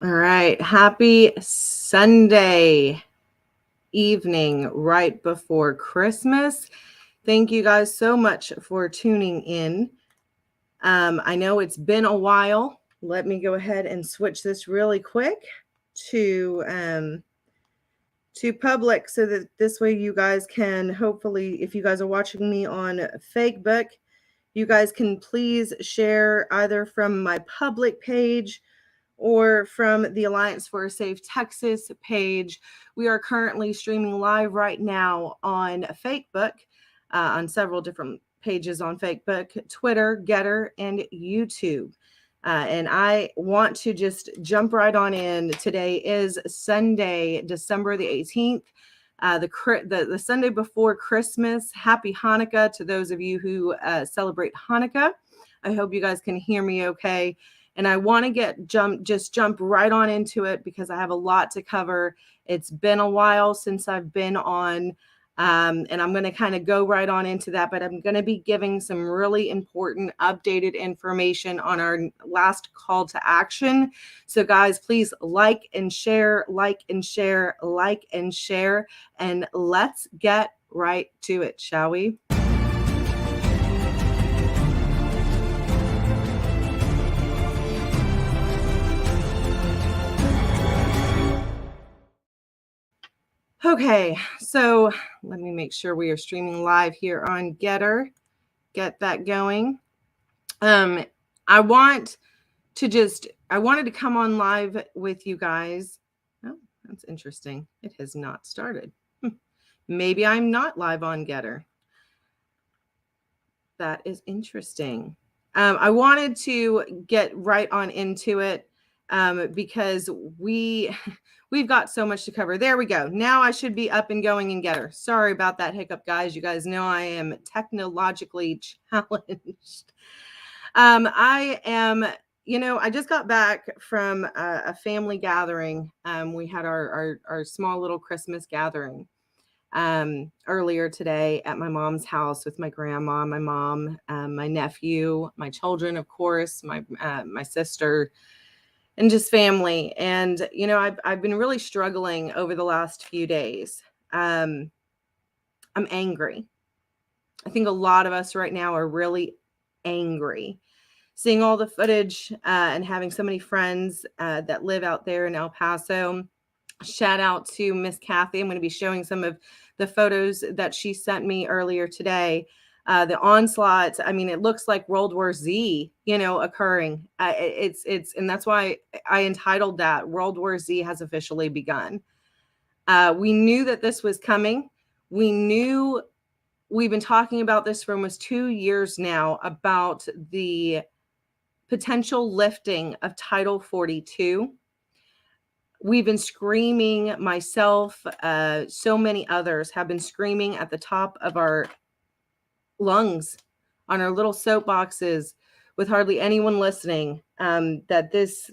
All right. Happy Sunday evening right before Christmas. Thank you guys so much for tuning in. I know it's been a while. Let me go ahead and switch this really quick to to public so that this way you guys can hopefully, if you guys are watching me on Facebook, you guys can please share either from my public page or from the Alliance for a Safe Texas page. We are currently streaming live right now on Facebook, on several different pages on Facebook, Twitter, Getter, and YouTube. And I want to just jump right on in. Today is Sunday, December the 18th. The Sunday before Christmas. Happy Hanukkah to those of you who celebrate Hanukkah. I hope you guys can hear me okay. And I want to jump right on into it because I have a lot to cover. It's been a while since I've been on, and I'm going to kind of go right on into that. But I'm going to be giving some really important updated information on our last call to action. So guys, please like and share, like and share, like and share, and let's get right to it, shall we? Okay, so let me make sure we are streaming live here on Getter. Get that going. I wanted to come on live with you guys. Oh, that's interesting. It has not started. Maybe I'm not live on Getter. That is interesting. I wanted to get right on into it because we've got so much to cover. There we go. Now I should be up and going in Getter. Sorry about that hiccup, guys. You guys know I am technologically challenged. I just got back from a family gathering. We had our small little Christmas gathering earlier today at my mom's house with my grandma, my mom, my nephew, my children, of course, my sister, and just family. And I've been really struggling over the last few days. I'm angry. I think a lot of us right now are really angry. Seeing all the footage and having so many friends that live out there in El Paso. Shout out to Miss Kathy. I'm going to be showing some of the photos that she sent me earlier today. The onslaught. I mean, it looks like World War Z, occurring. And that's why I entitled that World War Z has officially begun. We knew that this was coming. We've been talking about this for almost 2 years now about the potential lifting of Title 42. We've been screaming, myself, so many others have been screaming at the top of our lungs on our little soapboxes with hardly anyone listening, that this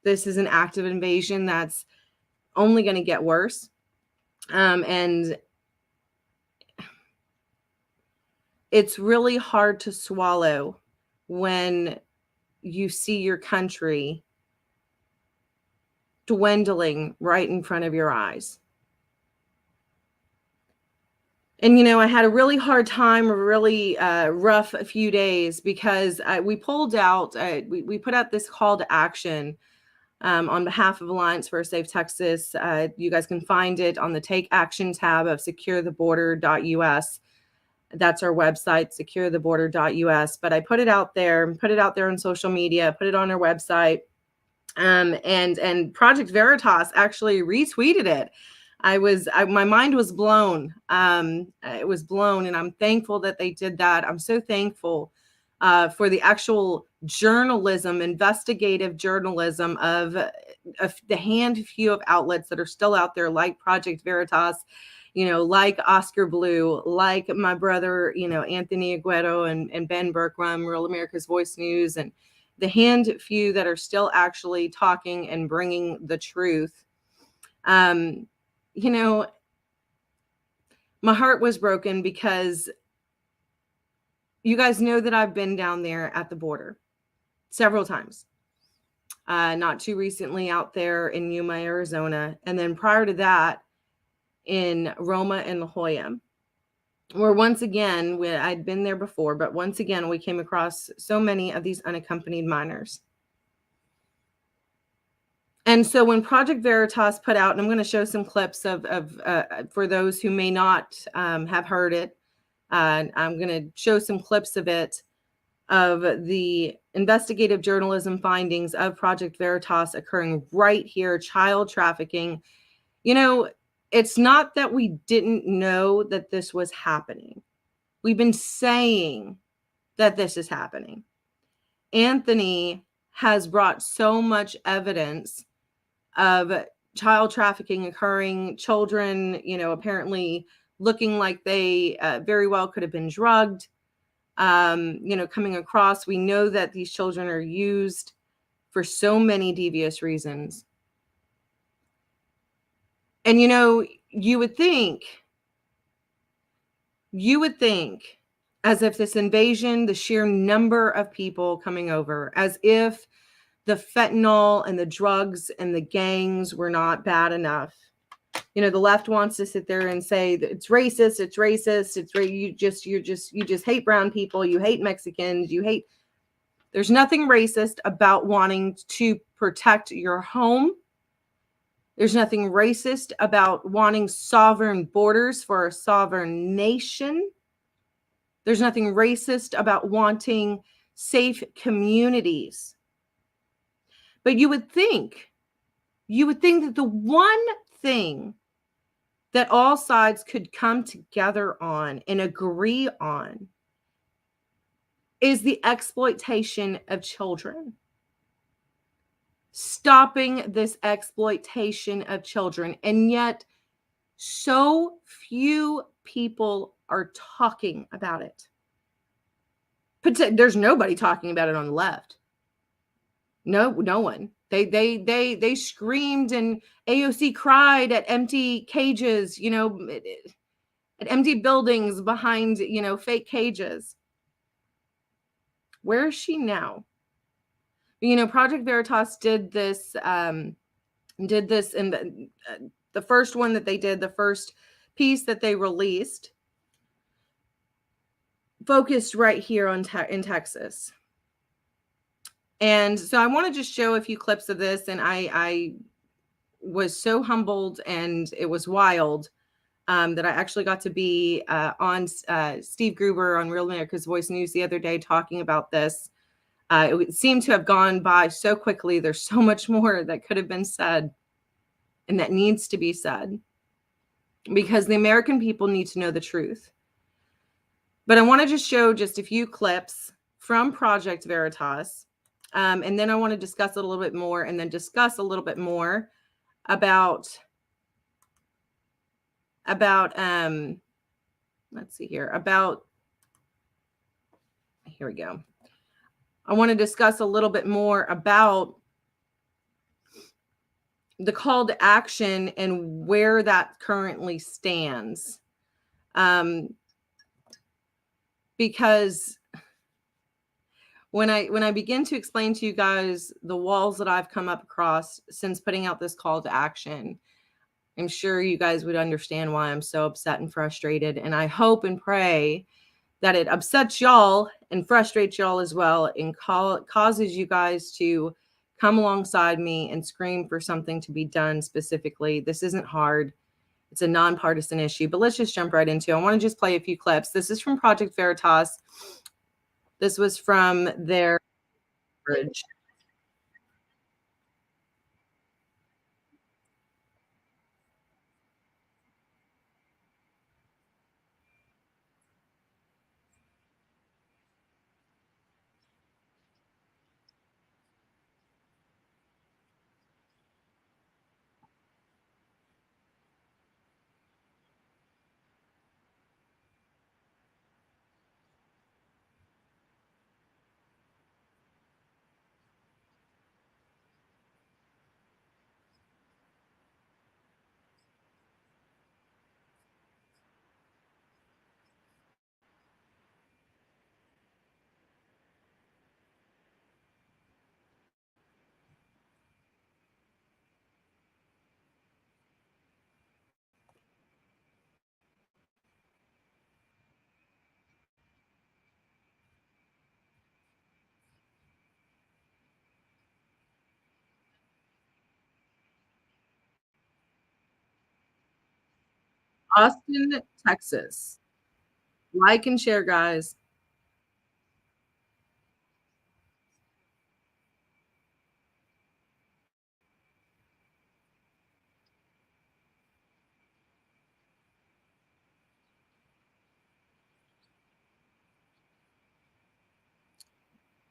is an act of invasion that's only going to get worse. And it's really hard to swallow when you see your country dwindling right in front of your eyes. And, I had a really hard time, a really rough few days because we pulled out, we put out this call to action on behalf of Alliance for a Safe Texas. You guys can find it on the Take Action tab of securetheborder.us. That's our website, securetheborder.us. But I put it out there on social media, put it on our website. And Project Veritas actually retweeted it. My mind was blown. It was blown, and I'm thankful that they did that. I'm so thankful for the actual journalism, investigative journalism of the few of outlets that are still out there, like Project Veritas, like Oscar Blue, like my brother, Anthony Aguero and Ben Bergrum, Real America's Voice News, and the few that are still actually talking and bringing the truth. My heart was broken because you guys know that I've been down there at the border several times. not too recently out there in Yuma, Arizona. And then prior to that, in Roma and La Jolla, where once again, I'd been there before, but once again, we came across so many of these unaccompanied minors. And so when Project Veritas put out, and I'm going to show some clips of for those who may not have heard it, I'm going to show some clips of it, of the investigative journalism findings of Project Veritas occurring right here, child trafficking. You know, it's not that we didn't know that this was happening. We've been saying that this is happening. Anthony has brought so much evidence of child trafficking occurring, children, apparently looking like they very well could have been drugged, coming across. We know that these children are used for so many devious reasons. And, you would think, as if this invasion, the sheer number of people coming over, as if the fentanyl and the drugs and the gangs were not bad enough. The left wants to sit there and say that it's racist. You just hate brown people. You hate Mexicans. There's nothing racist about wanting to protect your home. There's nothing racist about wanting sovereign borders for a sovereign nation. There's nothing racist about wanting safe communities. But you would think that the one thing that all sides could come together on and agree on is the exploitation of children. Stopping this exploitation of children. And yet, so few people are talking about it. There's nobody talking about it on the left. No one. They screamed and AOC cried at empty cages, at empty buildings behind, fake cages. Where is she now? Project Veritas did this in the first one that they did, the first piece that they released, focused right here in Texas. And so I want to just show a few clips of this. And I was so humbled, and it was wild that I actually got to be on Steve Gruber on Real America's Voice News the other day talking about this. It seemed to have gone by so quickly. There's so much more that could have been said and that needs to be said, because the American people need to know the truth. But I want to just show just a few clips from Project Veritas. And then I want to discuss it a little bit more, and then discuss a little bit more about let's see here, here we go. I want to discuss a little bit more about the call to action and where that currently stands. Because when I begin to explain to you guys the walls that I've come up across since putting out this call to action, I'm sure you guys would understand why I'm so upset and frustrated. And I hope and pray that it upsets y'all and frustrates y'all as well, and causes you guys to come alongside me and scream for something to be done specifically. This isn't hard. It's a nonpartisan issue, but let's just jump right into it. I want to just play a few clips. This is from Project Veritas. This was from their bridge. Austin, Texas. Like and share, guys.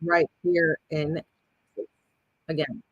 Right here in Texas. Again.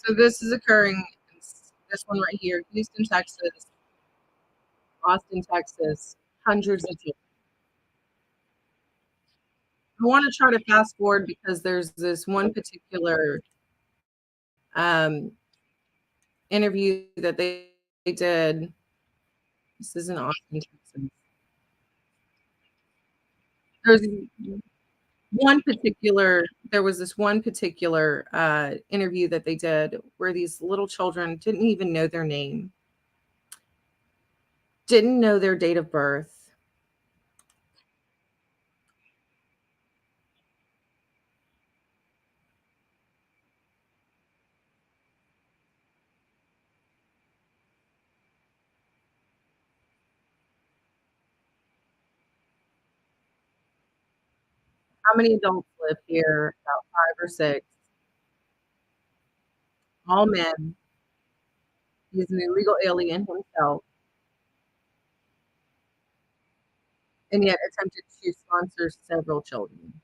So this is occurring, this one right here, Houston, Texas, Austin, Texas, hundreds of children. I want to try to fast forward because there's this one particular um, interview that they did. This is in Austin, Texas. There's one particular, there was this one particular interview that they did where these little children didn't even know their name, didn't know their date of birth. How many adults live here? About 5 or 6. All men. He's an illegal alien himself, and yet attempted to sponsor several children.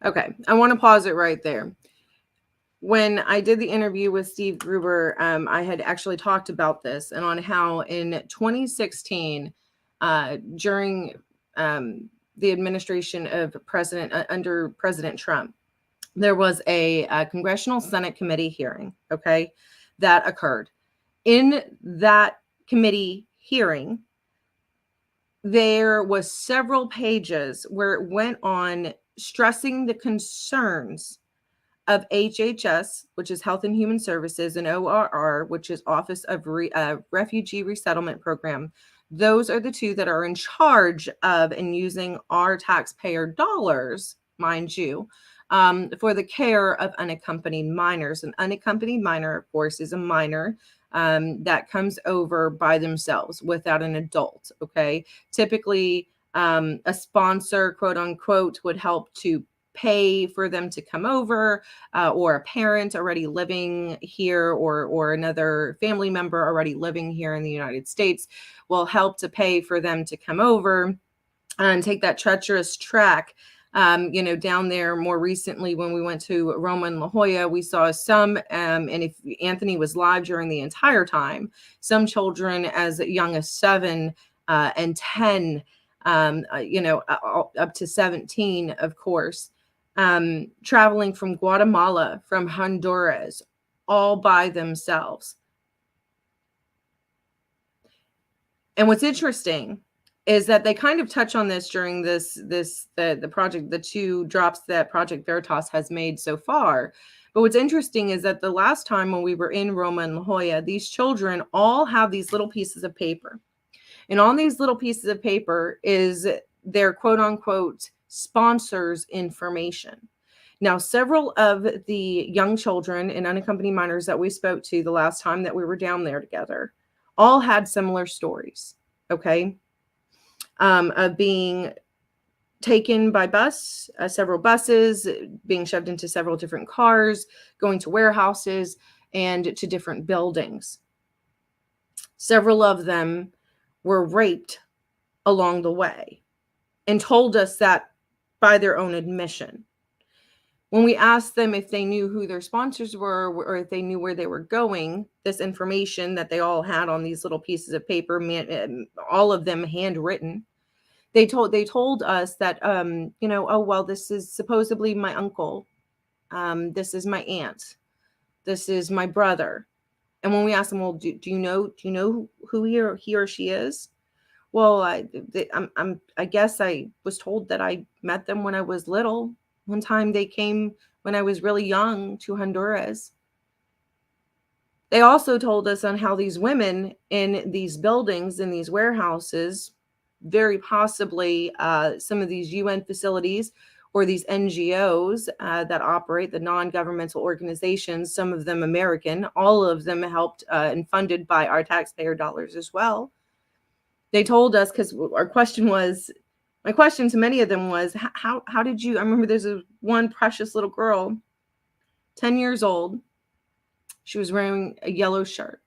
Okay, I want to pause it right there. When I did the interview with Steve Gruber, I had actually talked about this and on how in 2016, during the administration of under President Trump, there was a Congressional Senate committee hearing, okay, that occurred. In that committee hearing, there was several pages where it went on stressing the concerns of HHS, which is Health and Human Services, and ORR, which is Office of Refugee Resettlement Program. Those are the two that are in charge of and using our taxpayer dollars, mind you, for the care of unaccompanied minors. An unaccompanied minor, of course, is a minor that comes over by themselves without an adult. Okay. Typically, a sponsor, quote unquote, would help to pay for them to come over, or a parent already living here, or another family member already living here in the United States will help to pay for them to come over and take that treacherous track. Down there more recently when we went to Roma and La Jolla, we saw some, and if Anthony was live during the entire time, some children as young as 7 and 10, up to 17, of course, traveling from Guatemala, from Honduras, all by themselves. And what's interesting is that they kind of touch on this during the project, the 2 drops that Project Veritas has made so far. But what's interesting is that the last time when we were in Roma and La Jolla, these children all have these little pieces of paper. And on these little pieces of paper is their quote unquote sponsors information. Now, several of the young children and unaccompanied minors that we spoke to the last time that we were down there together all had similar stories, okay, of being taken by bus, several buses, being shoved into several different cars, going to warehouses and to different buildings. Several of them were raped along the way and told us that by their own admission. When we asked them if they knew who their sponsors were or if they knew where they were going, this information that they all had on these little pieces of paper, all of them handwritten, they told us that, oh, well, this is supposedly my uncle. This is my aunt. This is my brother. And when we asked them, well, do you know who he or she is? Well, I guess I was told that I met them when I was little. One time they came when I was really young to Honduras. They also told us on how these women in these buildings, in these warehouses, very possibly some of these UN facilities or these NGOs that operate, the non-governmental organizations, some of them American, all of them helped and funded by our taxpayer dollars as well. They told us, because my question to many of them was, how did you, I remember there's one precious little girl, 10 years old. She was wearing a yellow shirt.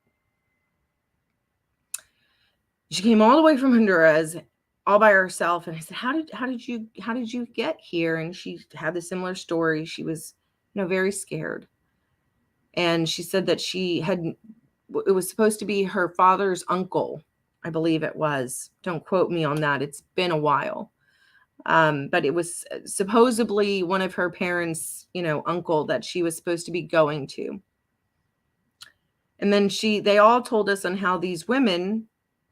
She came all the way from Honduras all by herself. And I said, how did you get here? And she had a similar story. She was, very scared. And she said that it was supposed to be her father's uncle. I believe it was. Don't quote me on that. It's been a while. But it was supposedly one of her parents, uncle that she was supposed to be going to. And then they all told us on how these women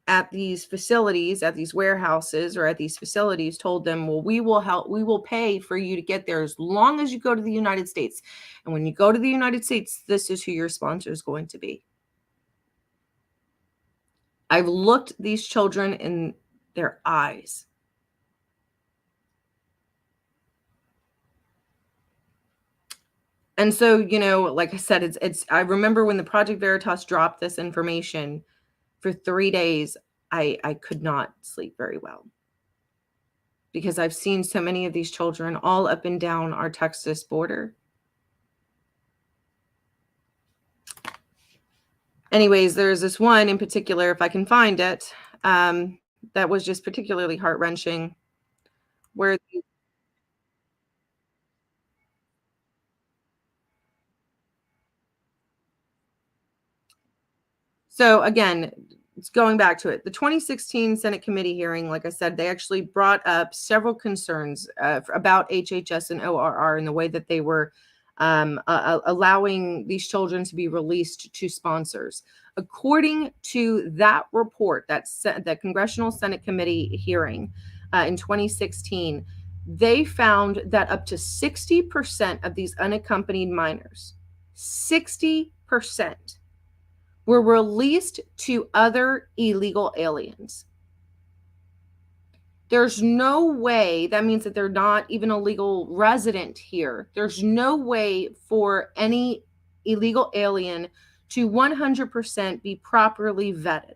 at these facilities, at these warehouses or at these facilities told them, well, we will pay for you to get there as long as you go to the United States. And when you go to the United States, this is who your sponsor is going to be. I've looked these children in their eyes. And so, like I said, I remember when the Project Veritas dropped this information for 3 days, I could not sleep very well because I've seen so many of these children all up and down our Texas border. Anyways, there's this one in particular, if I can find it, that was just particularly heart-wrenching, where so again, it's going back to it. The 2016 Senate committee hearing, like I said, they actually brought up several concerns about HHS and ORR and the way that they were allowing these children to be released to sponsors. According to that report, that Congressional Senate Committee hearing in 2016, they found that up to 60% of these unaccompanied minors, 60%, were released to other illegal aliens. There's no way, that means that they're not even a legal resident here. There's no way for any illegal alien to 100% be properly vetted.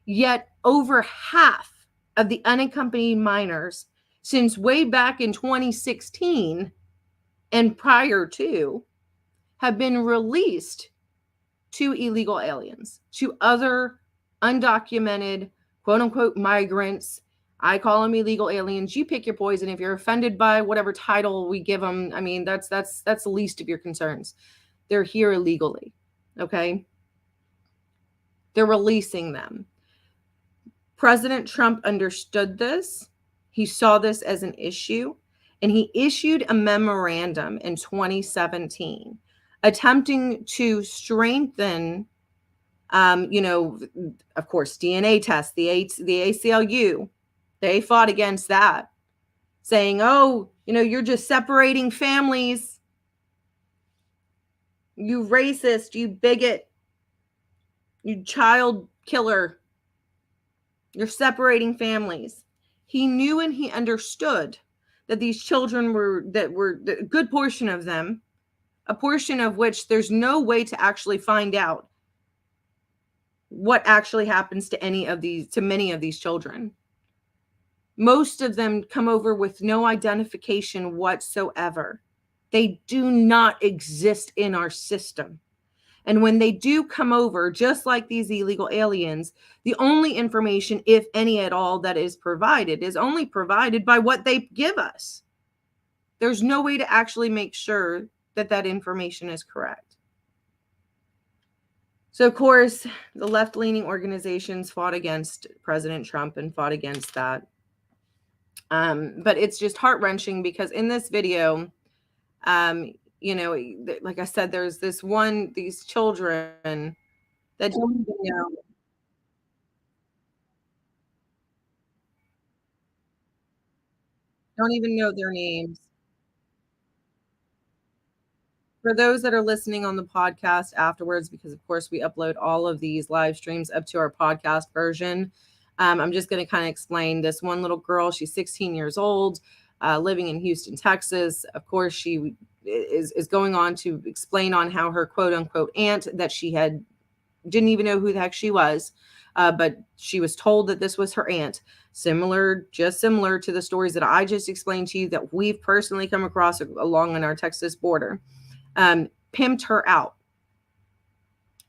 Yet over half of the unaccompanied minors since way back in 2016 and prior to have been released to illegal aliens, to other undocumented, quote unquote, migrants. I call them illegal aliens. You pick your poison. If you're offended by whatever title we give them, I mean, that's the least of your concerns. They're here illegally. Okay. They're releasing them. President Trump understood this. He saw this as an issue, and he issued a memorandum in 2017 attempting to strengthen, of course, DNA tests, the ACLU. They fought against that, saying, oh, you're just separating families. You racist, you bigot, you child killer. You're separating families. He knew and he understood that these children were a good portion of them, a portion of which there's no way to actually find out what actually happens to many of these children. Most of them come over with no identification whatsoever. They do not exist in our system. And when they do come over, just like these illegal aliens, the only information, if any at all, that is provided is only provided by what they give us. There's no way to actually make sure that that information is correct. So, of course, the left-leaning organizations fought against President Trump and fought against that. But it's just heart-wrenching because in this video, like I said, there's these children that don't even know their names. For those that are listening on the podcast afterwards, because of course we upload all of these live streams up to our podcast version, I'm just going to kind of explain this one little girl. She's 16 years old, living in Houston, Texas. Of course, she is going on to explain on how her quote unquote aunt that she didn't even know who the heck she was, but she was told that this was her aunt. Similar to the stories that I just explained to you that we've personally come across along on our Texas border. Pimped her out,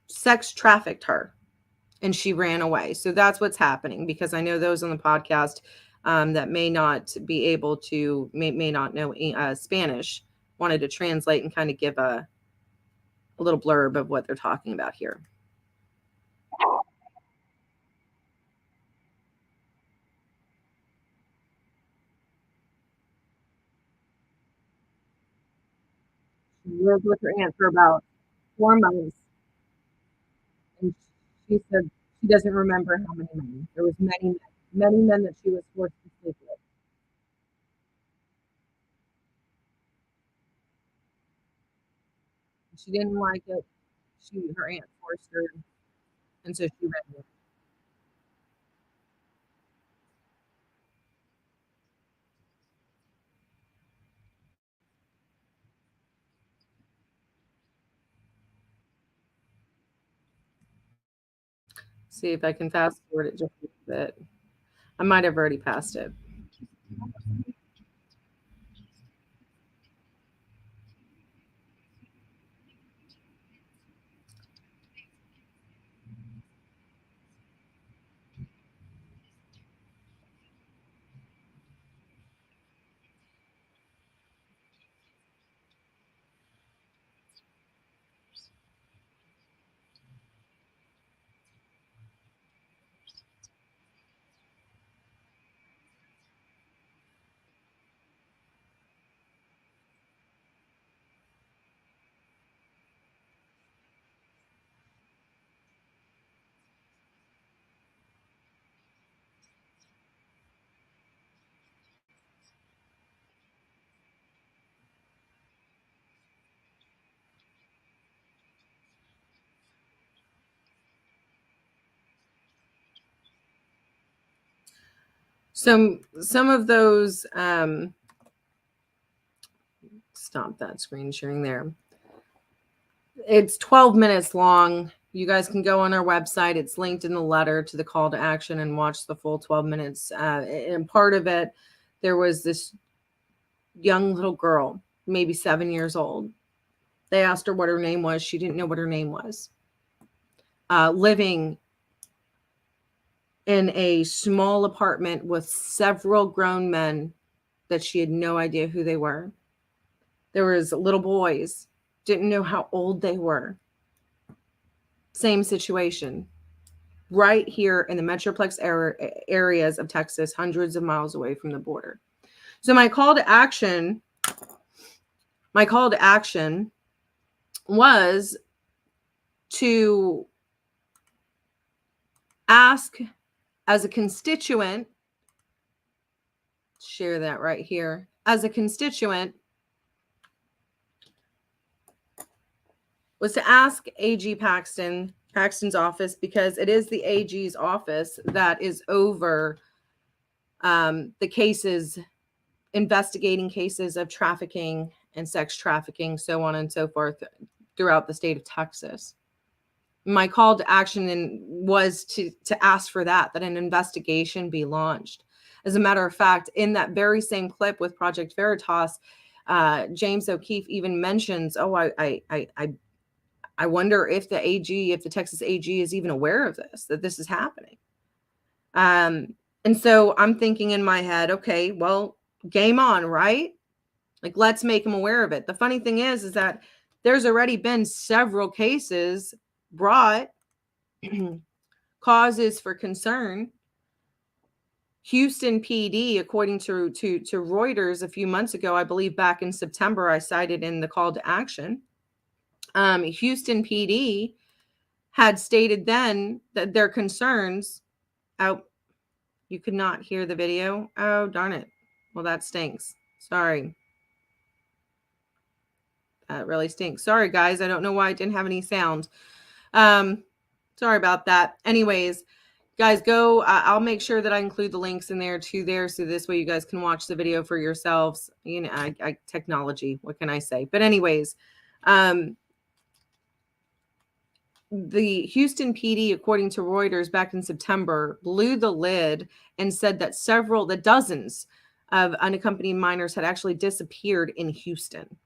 sex trafficked her, and she ran away. So that's what's happening, because I know those on the podcast that may not be able to, may not know Spanish, wanted to translate and kind of give a little blurb of what they're talking about here. She lived with her aunt for about 4 months, and she said she doesn't remember how many men. There was many men that she was forced to sleep with. She didn't like it. Her aunt forced her, and so she ran away. See if I can fast forward it just a bit. I might have already passed it. Some of those, stop that screen sharing there. It's 12 minutes long. You guys can go on our website. It's linked in the letter to the call to action and watch the full 12 minutes. And part of it, there was this young little girl, maybe 7 years old. They asked her what her name was. She didn't know what her name was. Living in a small apartment with several grown men that she had no idea who they were. There was little boys, didn't know how old they were. Same situation. Right here in the Metroplex areas of Texas, hundreds of miles away from the border. So my call to action was to ask as a constituent, share that right here, as a constituent, was to ask AG Paxton's office, because it is the AG's office that is over the cases investigating cases of trafficking and sex trafficking, so on and so forth, throughout the state of Texas. My call to action was to ask for that an investigation be launched. As a matter of fact, in that very same clip with Project Veritas, James O'Keefe even mentions, I wonder if the Texas AG is even aware of this, that this is happening. And so I'm thinking in my head, okay, well, game on, right? Like, let's make them aware of it. The funny thing is that there's already been several cases brought, causes for concern. Houston PD, according to Reuters a few months ago, I believe back in September, I cited in the call to action, Houston PD had stated then that their concerns. Oh, you could not hear the video? Oh, darn it. Well, that stinks. Sorry. That really stinks. Sorry, guys. I don't know why it didn't have any sound. Sorry about that. Anyways, guys, go. I'll make sure that I include the links in there too there, so this way you guys can watch the video for yourselves. You know, technology. What can I say? But anyways, the Houston PD, according to Reuters, back in September, blew the lid and said that dozens of unaccompanied minors had actually disappeared in Houston,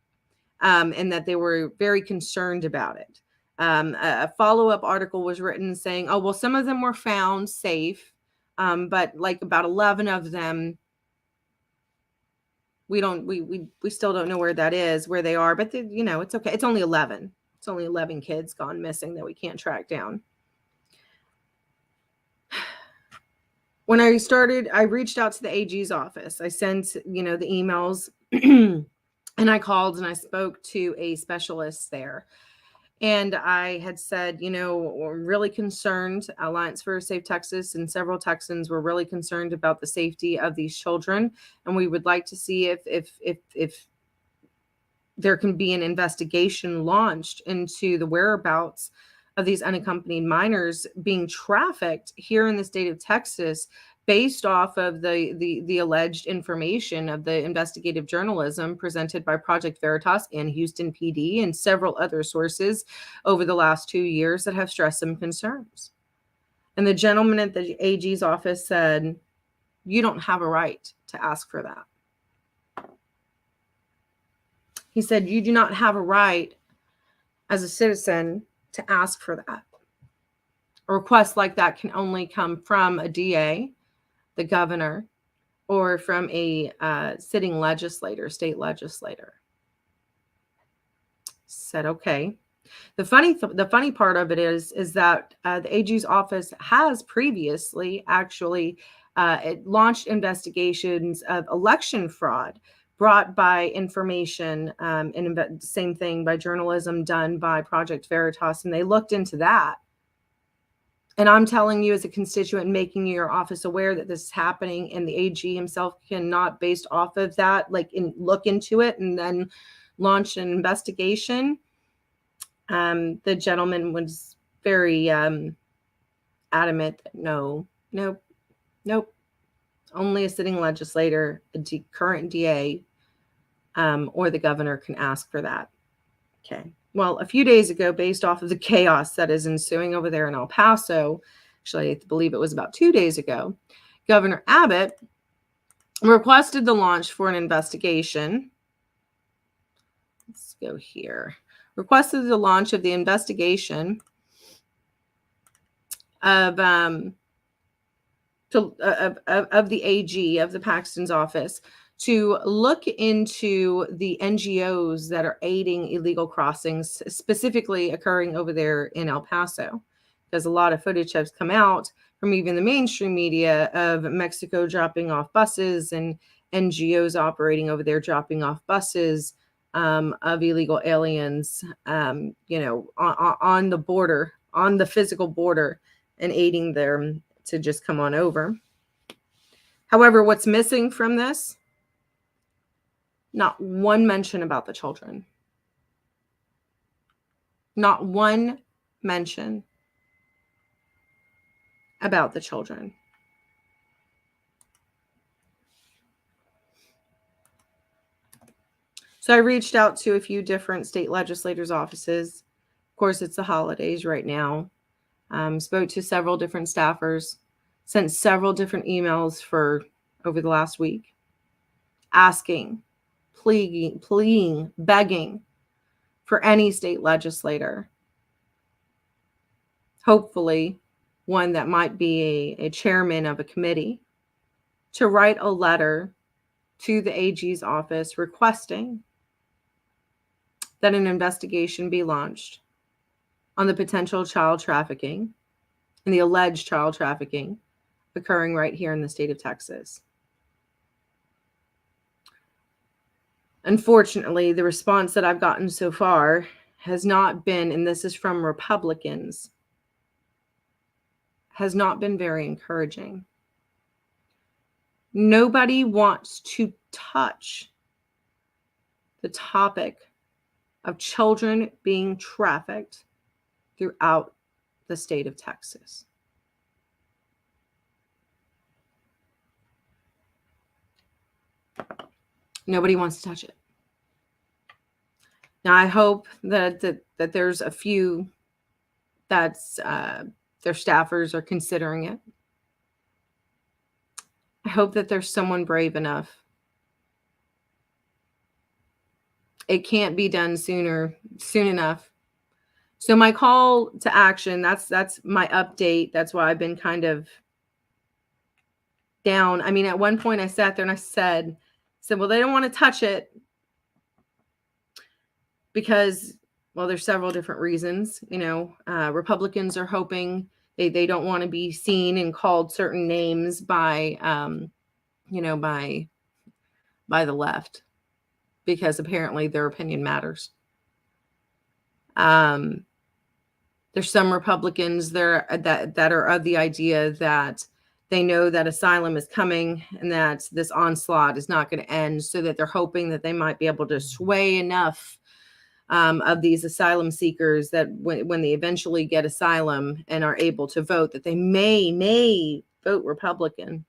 and that they were very concerned about it. A follow-up article was written saying, oh, well, some of them were found safe, but like about 11 of them, we still don't know where that is, where they are, but it's okay. It's only 11. It's only 11 kids gone missing that we can't track down. When I started, I reached out to the AG's office. I sent, the emails and I called and I spoke to a specialist there. And I had said, we're really concerned. Alliance for a Safe Texas and several Texans were really concerned about the safety of these children. And we would like to see if there can be an investigation launched into the whereabouts of these unaccompanied minors being trafficked here in the state of Texas, based off of the alleged information of the investigative journalism presented by Project Veritas and Houston PD and several other sources over the last 2 years that have stressed some concerns. And the gentleman at the AG's office said, you don't have a right to ask for that. He said, you do not have a right as a citizen to ask for that. A request like that can only come from a DA, the governor, or from a sitting legislator, state legislator. Said, okay. The funny part of it is that the AG's office has previously actually launched investigations of election fraud brought by information, and same thing by journalism done by Project Veritas, and they looked into that. And I'm telling you as a constituent, making your office aware that this is happening, and the AG himself cannot, based off of that, look into it and then launch an investigation. The gentleman was very adamant that nope. Only a sitting legislator, current DA, or the governor can ask for that. Okay. Well, a few days ago, based off of the chaos that is ensuing over there in El Paso, actually, I believe it was about 2 days ago, Governor Abbott requested the launch for an investigation. Let's go here. Requested the launch of the investigation of the AG of the Paxton's office to look into the NGOs that are aiding illegal crossings, specifically occurring over there in El Paso, because a lot of footage has come out from even the mainstream media of Mexico dropping off buses and NGOs operating over there, dropping off buses of illegal aliens, on the border, on the physical border, and aiding them to just come on over. However, what's missing from this? Not one mention about the children. Not one mention about the children. So I reached out to a few different state legislators' offices. Of course, it's the holidays right now. Spoke to several different staffers, sent several different emails for over the last week, asking, pleading, begging for any state legislator, hopefully one that might be a chairman of a committee, to write a letter to the AG's office requesting that an investigation be launched on the potential child trafficking and the alleged child trafficking occurring right here in the state of Texas. Unfortunately, the response that I've gotten so far has not been, and this is from Republicans, has not been very encouraging. Nobody wants to touch the topic of children being trafficked throughout the state of Texas. Nobody wants to touch it. Now, I hope that there's a few that's their staffers are considering it. I hope that there's someone brave enough. It can't be done soon enough. So my call to action, that's my update. That's why I've been kind of down. I mean, at one point I sat there and I said, well, they don't want to touch it because, well, there's several different reasons. Republicans are hoping they don't want to be seen and called certain names by by the left, because apparently their opinion matters. There's some Republicans there that are of the idea that they know that asylum is coming and that this onslaught is not going to end, so that they're hoping that they might be able to sway enough of these asylum seekers that when they eventually get asylum and are able to vote, that they may vote Republican.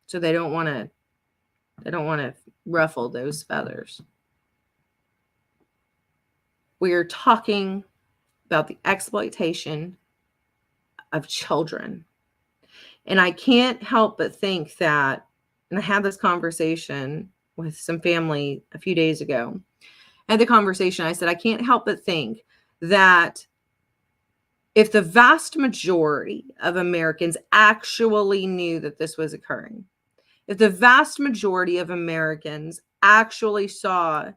So they don't want to ruffle those feathers. We are talking about the exploitation of children. And I can't help but think that, and I had this conversation with some family a few days ago. I had the conversation, I said, I can't help but think that if the vast majority of Americans actually knew that this was occurring, if the vast majority of Americans actually saw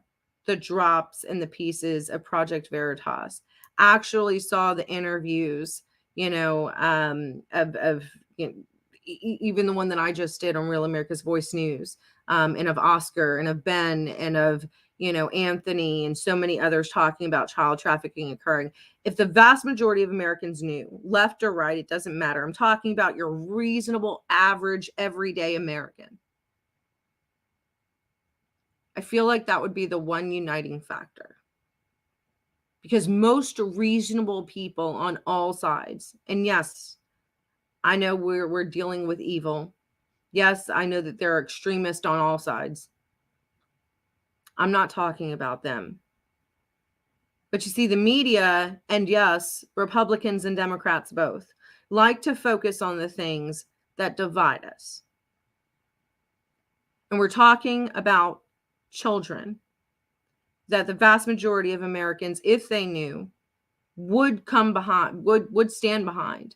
the drops and the pieces of Project Veritas, actually saw the interviews, of even the one that I just did on Real America's Voice News, and of Oscar and of Ben and of, Anthony and so many others talking about child trafficking occurring. If the vast majority of Americans knew, left or right, it doesn't matter. I'm talking about your reasonable, average, everyday American. I feel like that would be the one uniting factor. Because most reasonable people on all sides, and yes, I know we're dealing with evil. Yes, I know that there are extremists on all sides. I'm not talking about them. But you see, the media, and yes, Republicans and Democrats both, like to focus on the things that divide us. And we're talking about children that the vast majority of Americans, if they knew, would come behind, would stand behind,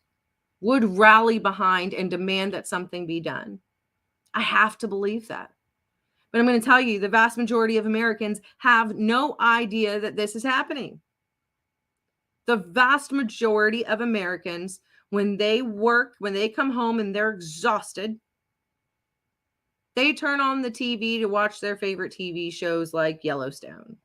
would rally behind and demand that something be done. I have to believe that. But I'm going to tell you, the vast majority of Americans have no idea that this is happening. The vast majority of Americans, when they work, when they come home and they're exhausted, they turn on the TV to watch their favorite TV shows like Yellowstone.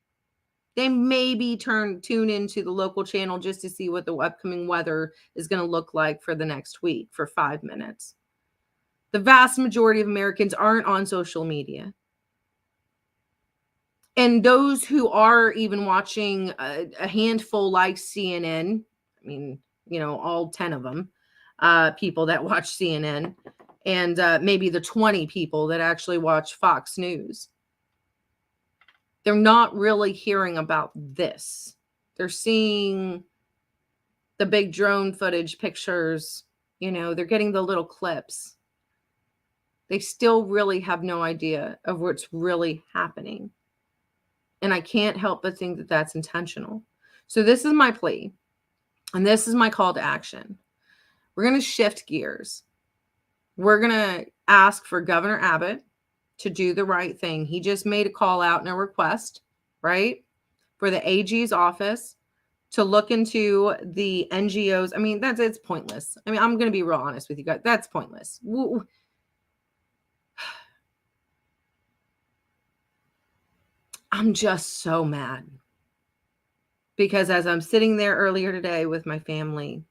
They maybe tune into the local channel just to see what the upcoming weather is going to look like for the next week for 5 minutes. The vast majority of Americans aren't on social media. And those who are even watching a handful like CNN, I mean, all 10 of them, people that watch CNN, and maybe the 20 people that actually watch Fox News. They're not really hearing about this. They're seeing the big drone footage pictures, they're getting the little clips. They still really have no idea of what's really happening. And I can't help but think that that's intentional. So this is my plea, and this is my call to action. We're going to shift gears. We're going to ask for Governor Abbott to do the right thing. He just made a call out and a request, right, for the AG's office to look into the NGOs. I mean, it's pointless. I mean, I'm going to be real honest with you guys. That's pointless. I'm just so mad because as I'm sitting there earlier today with my family,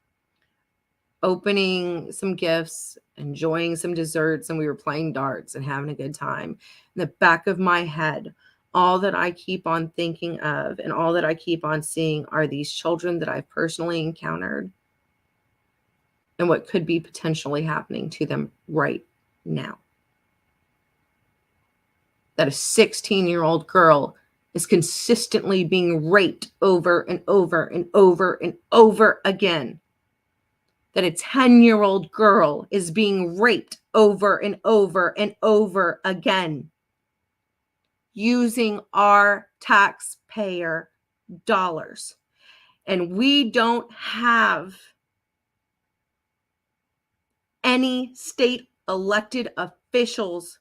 opening some gifts, enjoying some desserts, and we were playing darts and having a good time, in the back of my head, all that I keep on thinking of and all that I keep on seeing are these children that I've personally encountered and what could be potentially happening to them right now. That a 16-year-old girl is consistently being raped over and over and over and over again. That a 10-year-old girl is being raped over and over and over again using our taxpayer dollars. And we don't have any state elected officials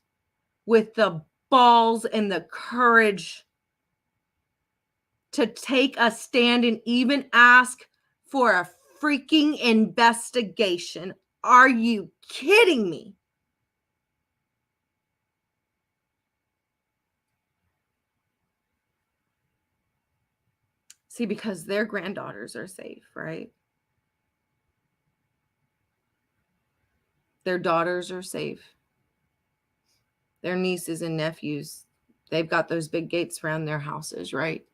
with the balls and the courage to take a stand and even ask for a freaking investigation. Are you kidding me? See, because their granddaughters are safe, right? Their daughters are safe. Their nieces and nephews, they've got those big gates around their houses, right?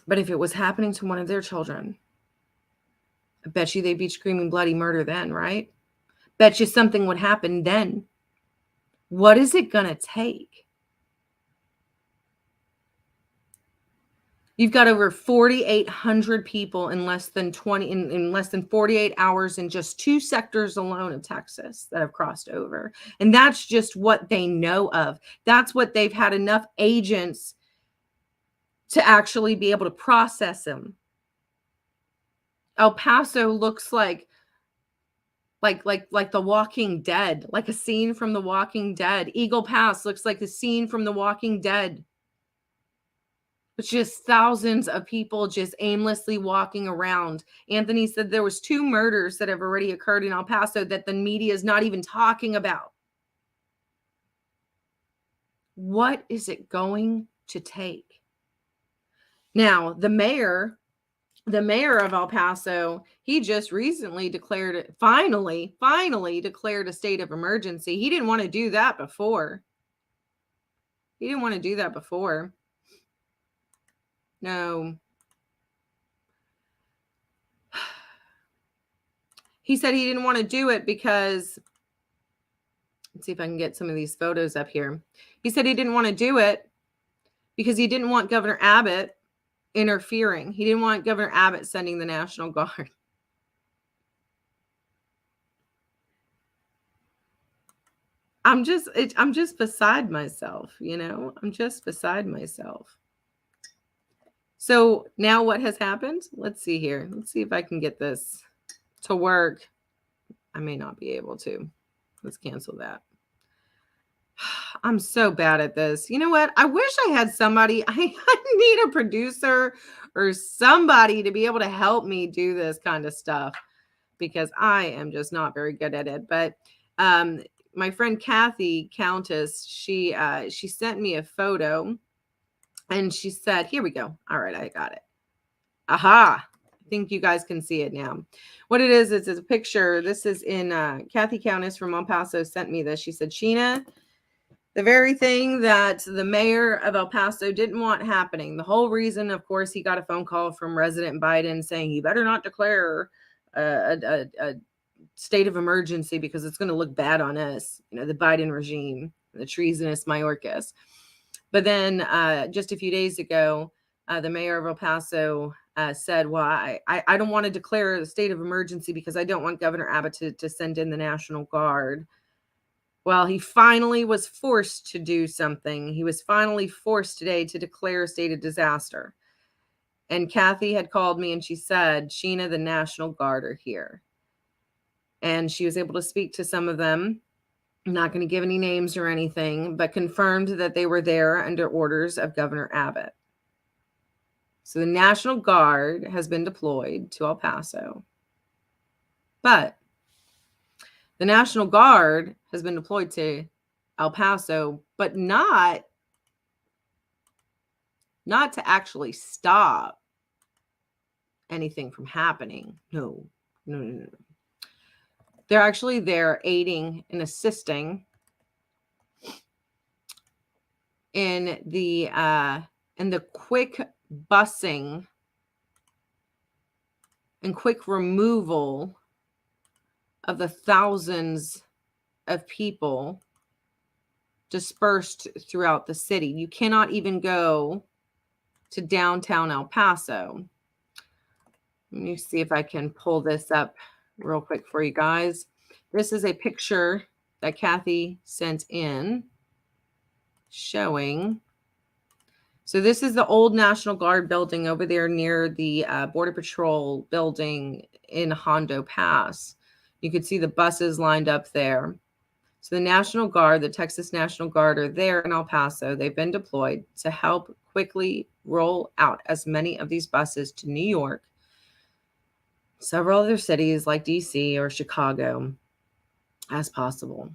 But if it was happening to one of their children, I bet you they'd be screaming bloody murder then, right? Bet you something would happen then. What is it going to take? You've got over 4,800 people in less than 48 hours in just 2 sectors alone of Texas that have crossed over. And that's just what they know of. That's what they've had enough agents to actually be able to process them. El Paso looks like The Walking Dead, like a scene from The Walking Dead. Eagle Pass looks like the scene from The Walking Dead. It's just thousands of people just aimlessly walking around. Anthony said there was 2 murders that have already occurred in El Paso that the media is not even talking about. What is it going to take? Now, the mayor of El Paso, he just recently finally declared a state of emergency. He didn't want to do that before. No. He said he didn't want to do it because, let's see if I can get some of these photos up here. He said he didn't want to do it because he didn't want Governor Abbott interfering. He didn't want Governor Abbott sending the National Guard. I'm just beside myself, I'm just beside myself. So now what has happened? Let's see here. Let's see if I can get this to work. I may not be able to. Let's cancel that. I'm so bad at this. You know what? I wish I had somebody. I need a producer or somebody to be able to help me do this kind of stuff because I am just not very good at it. But my friend Kathy Countess, she sent me a photo and she said, here we go. All right, I got it. Aha. I think you guys can see it now. What it is a picture. This is in Kathy Countess from El Paso sent me this. She said, Sheena, the very thing that the mayor of El Paso didn't want happening. The whole reason, of course, he got a phone call from President Biden saying, you better not declare a state of emergency because it's going to look bad on us, the Biden regime, the treasonous Mayorkas. But then just a few days ago, the mayor of El Paso said, well, I don't want to declare a state of emergency because I don't want Governor Abbott to send in the National Guard. Well, he finally was forced to do something. He was finally forced today to declare a state of disaster. And Kathy had called me and she said, Sheena, the National Guard are here. And she was able to speak to some of them. I'm not going to give any names or anything, but confirmed that they were there under orders of Governor Abbott. So the National Guard has been deployed to El Paso. But the National Guard has been deployed to El Paso, but not to actually stop anything from happening. No. They're actually there aiding and assisting in the quick busing and quick removal of the thousands of people dispersed throughout the city. You cannot even go to downtown El Paso. Let me see if I can pull this up real quick for you guys. This is a picture that Kathy sent in showing. So this is the old National Guard building over there near the Border Patrol building in Hondo Pass. You can see the buses lined up there. So the National Guard, the Texas National Guard, are there in El Paso. They've been deployed to help quickly roll out as many of these buses to New York, several other cities like DC or Chicago as possible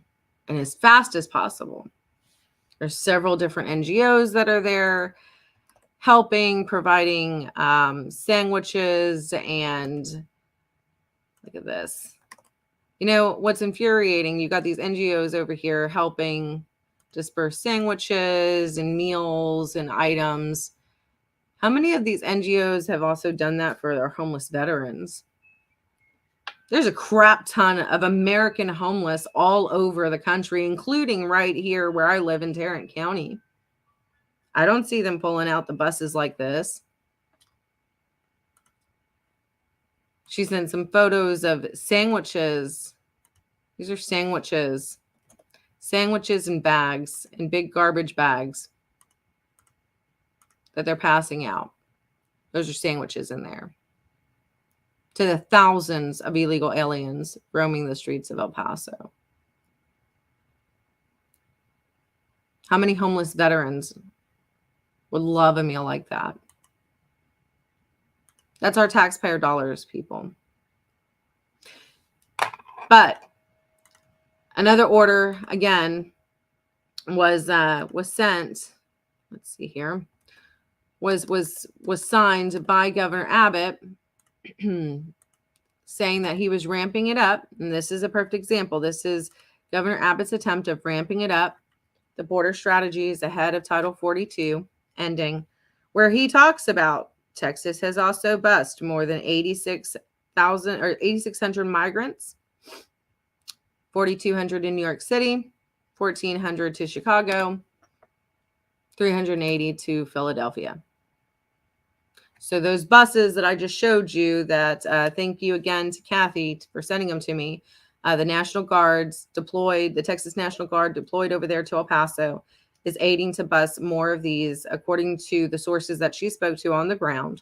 and as fast as possible. There's several different NGOs that are there helping, providing sandwiches, and look at this. What's infuriating, you got these NGOs over here helping disperse sandwiches and meals and items. How many of these NGOs have also done that for their homeless veterans? There's a crap ton of American homeless all over the country, including right here where I live in Tarrant County. I don't see them pulling out the buses like this. She sent some photos of sandwiches. These are sandwiches. Sandwiches in bags, in big garbage bags that they're passing out. Those are sandwiches in there. To the thousands of illegal aliens roaming the streets of El Paso. How many homeless veterans would love a meal like that? That's our taxpayer dollars, people. But another order, again, was sent. Let's see here. Was signed by Governor Abbott, saying that he was ramping it up. And this is a perfect example. This is Governor Abbott's attempt of ramping it up. The border strategies ahead of Title 42 ending, where he talks about Texas has also bused more than 8,600 migrants, 4,200 in New York City, 1,400 to Chicago, 380 to Philadelphia. So those buses that I just showed you, that thank you again to Kathy for sending them to me. The National Guards deployed, the Texas National Guard deployed over there to El Paso, is aiding to bus more of these, according to the sources that she spoke to on the ground.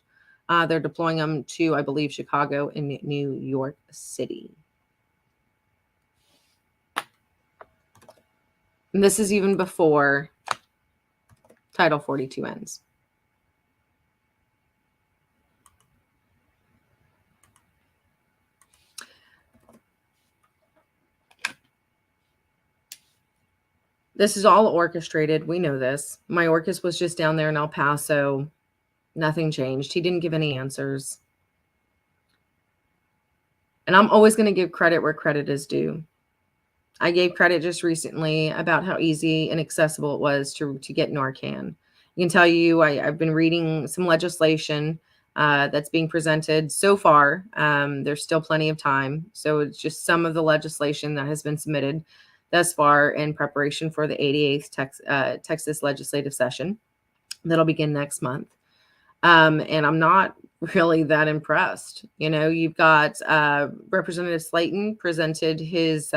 They're deploying them to, I believe, Chicago and New York City. And this is even before Title 42 ends. This is all orchestrated. We know this. Mayorkas was just down there in El Paso. Nothing changed. He didn't give any answers. And I'm always going to give credit where credit is due. I gave credit just recently about how easy and accessible it was to get Narcan. I can tell you, I've been reading some legislation that's being presented so far. There's still plenty of time. So it's just some of the legislation that has been submitted thus far in preparation for the 88th Texas legislative session that'll begin next month. And I'm not really that impressed. You've got Representative Slayton presented his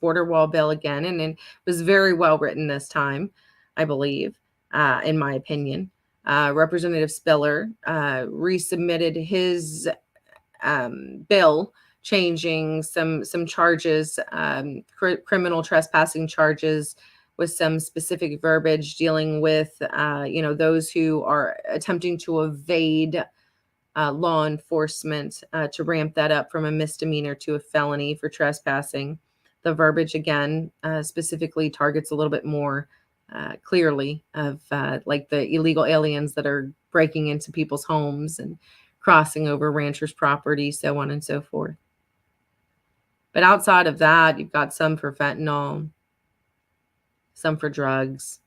border wall bill again, and it was very well written this time, I believe, in my opinion. Representative Spiller resubmitted his bill, changing some charges, criminal trespassing charges, with some specific verbiage dealing with those who are attempting to evade law enforcement, to ramp that up from a misdemeanor to a felony for trespassing. The verbiage again specifically targets a little bit more clearly of like the illegal aliens that are breaking into people's homes and crossing over ranchers' property, so on and so forth. But outside of that, you've got some for fentanyl, some for drugs.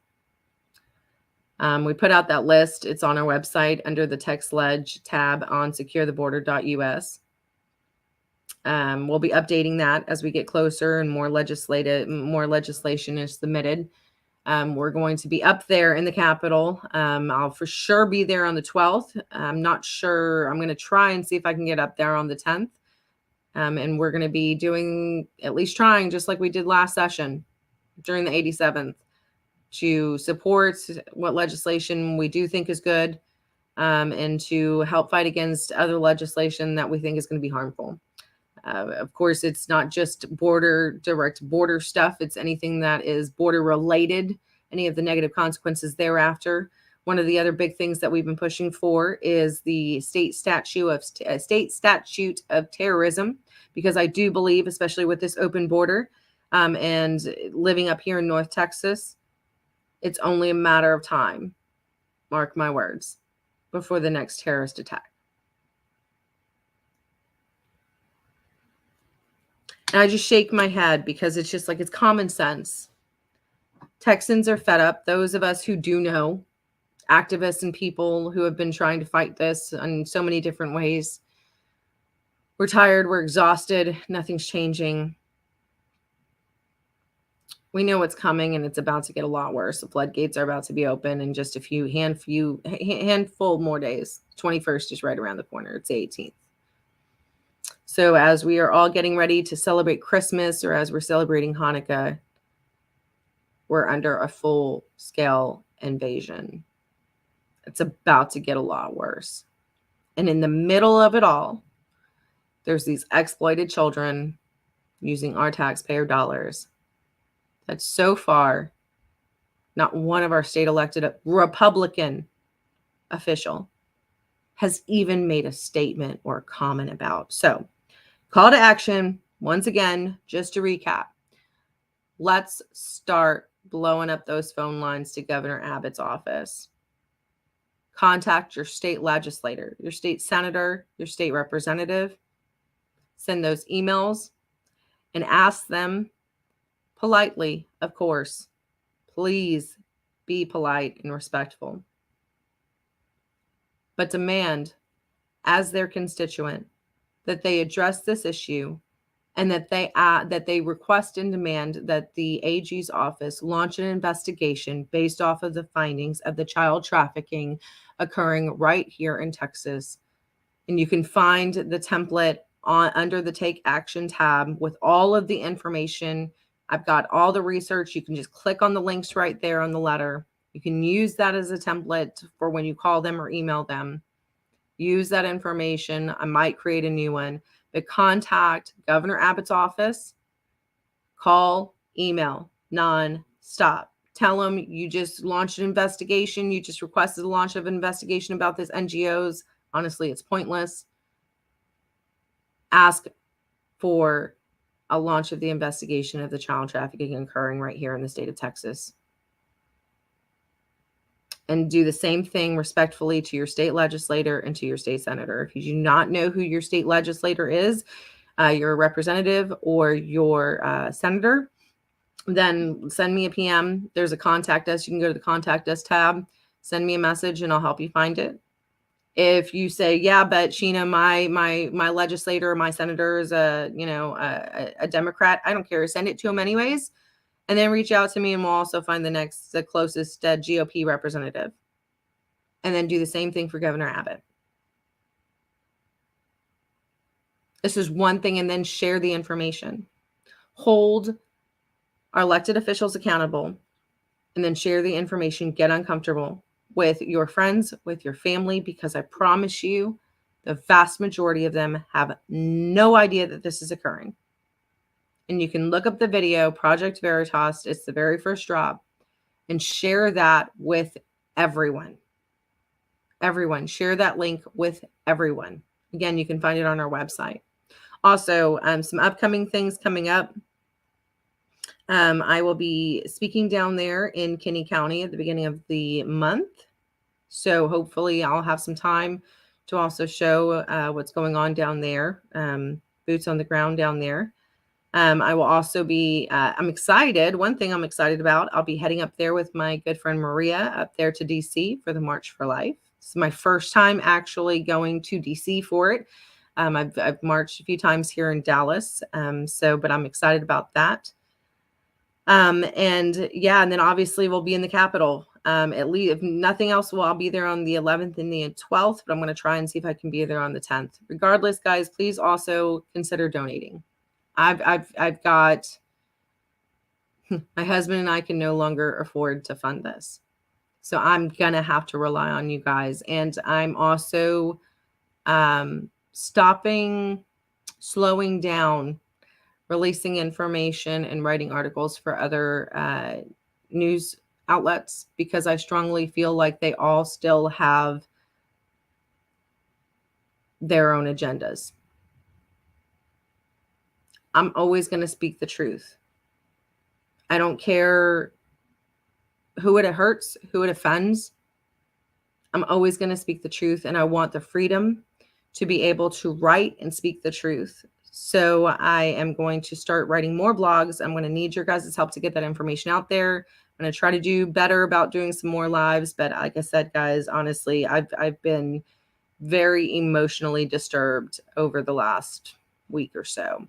We put out that list. It's on our website under the text ledge tab on securetheborder.us. We'll be updating that as we get closer and more legislation is submitted. We're going to be up there in the Capitol. I'll for sure be there on the 12th. I'm not sure. I'm going to try and see if I can get up there on the 10th. And we're going to be doing, at least trying, just like we did last session during the 87th, to support what legislation we do think is good, and to help fight against other legislation that we think is going to be harmful. Of course, it's not just direct border stuff. It's anything that is border related, any of the negative consequences thereafter. One of the other big things that we've been pushing for is the state statute of terrorism, because I do believe, especially with this open border, and living up here in North Texas, it's only a matter of time, mark my words, before the next terrorist attack. And I just shake my head because it's just like, it's common sense. Texans are fed up. Those of us who do know, activists and people who have been trying to fight this in so many different ways. We're tired. We're exhausted. Nothing's changing. We know what's coming, and it's about to get a lot worse. The floodgates are about to be open in just a handful more days. 21st is right around the corner. It's the 18th. So as we are all getting ready to celebrate Christmas, or as we're celebrating Hanukkah, we're under a full-scale invasion. It's about to get a lot worse. And in the middle of it all, there's these exploited children using our taxpayer dollars that so far, not one of our state elected Republican official has even made a statement or a comment about. So, call to action, once again, just to recap. Let's start blowing up those phone lines to Governor Abbott's office. Contact your state legislator, your state senator, your state representative. Send those emails and ask them politely, of course. Please be polite and respectful. But demand, as their constituent, that they address this issue, and that they request and demand that the AG's office launch an investigation based off of the findings of the child trafficking occurring right here in Texas. And you can find the template under the Take Action tab with all of the information. I've got all the research. You can just click on the links right there on the letter. You can use that as a template for when you call them or email them. Use that information. I might create a new one. But contact Governor Abbott's office. Call, email, non-stop. Tell them you just launched an investigation. You just requested the launch of an investigation about this NGOs. Honestly, it's pointless. Ask for a launch of the investigation of the child trafficking occurring right here in the state of Texas. And do the same thing respectfully to your state legislator and to your state senator. If you do not know who your state legislator is, your representative or your senator, then send me a PM. There's a contact us. You can go to the contact us tab, send me a message, and I'll help you find it. If you say, yeah, but Sheena, my legislator, my senator is a Democrat, I don't care. Send it to him anyways. And then reach out to me and we'll also find the closest GOP representative. And then do the same thing for Governor Abbott. This is one thing, and then share the information. Hold our elected officials accountable, and then share the information. Get uncomfortable with your friends, with your family, because I promise you, the vast majority of them have no idea that this is occurring. And you can look up the video, Project Veritas. It's the very first drop, and share that with everyone. Everyone. Share that link with everyone. Again, you can find it on our website. Also, some upcoming things coming up. I will be speaking down there in Kinney County at the beginning of the month. So hopefully I'll have some time to also show what's going on down there, boots on the ground down there. I will also be, I'm excited. One thing I'm excited about, I'll be heading up there with my good friend Maria up there to DC for the March for Life. It's my first time actually going to DC for it. I've marched a few times here in Dallas. But I'm excited about that. And then obviously we'll be in the Capitol. At least if nothing else, I'll be there on the 11th and the 12th, but I'm going to try and see if I can be there on the 10th. Regardless, guys, please also consider donating. I've got, my husband and I can no longer afford to fund this. So I'm going to have to rely on you guys. And I'm also slowing down, releasing information and writing articles for other news outlets, because I strongly feel like they all still have their own agendas. I'm always going to speak the truth. I don't care who it hurts, who it offends. I'm always going to speak the truth, and I want the freedom to be able to write and speak the truth. So I am going to start writing more blogs. I'm going to need your guys' help to get that information out there. I'm going to try to do better about doing some more lives. But like I said, guys, honestly, I've been very emotionally disturbed over the last week or so.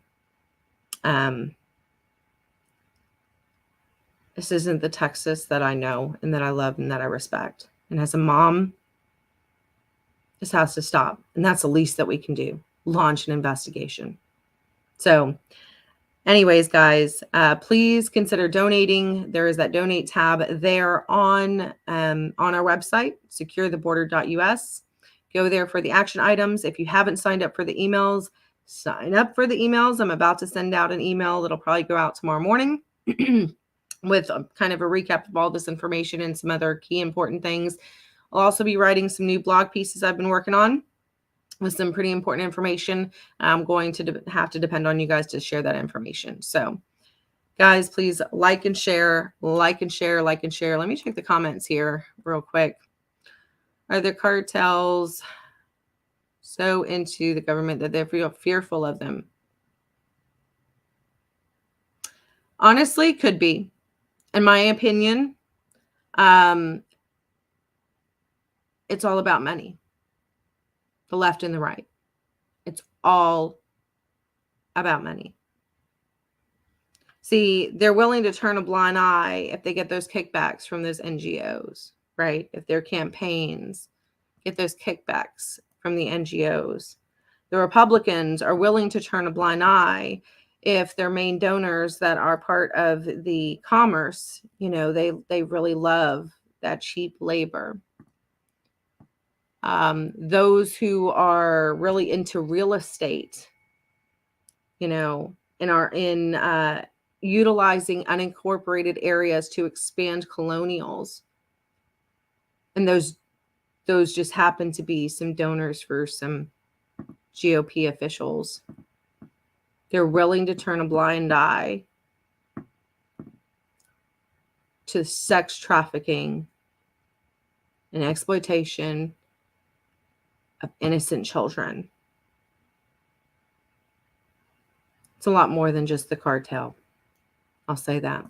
This isn't the Texas that I know and that I love and that I respect. And as a mom, this has to stop. And that's the least that we can do. Launch an investigation. So anyways, guys, please consider donating. There is that donate tab there on our website, securetheborder.us. Go there for the action items. If you haven't signed up for the emails, sign up for the emails. I'm about to send out an email that'll probably go out tomorrow morning with kind of a recap of all this information and some other key important things. I'll also be writing some new blog pieces I've been working on with some pretty important information. I'm going to have to depend on you guys to share that information. So guys, please like and share, like and share, like and share. Let me check the comments here real quick. Are there cartels so into the government that they feel fearful of them? Honestly, could be. In my opinion, it's all about money. The left and the right. It's all about money. See, they're willing to turn a blind eye if they get those kickbacks from those NGOs, right? If their campaigns get those kickbacks from the NGOs. The Republicans are willing to turn a blind eye if their main donors that are part of the commerce, they really love that cheap labor. Those who are really into real estate, and are in utilizing unincorporated areas to expand colonials. And those just happen to be some donors for some GOP officials. They're willing to turn a blind eye to sex trafficking and exploitation of innocent children. It's a lot more than just the cartel. I'll say that.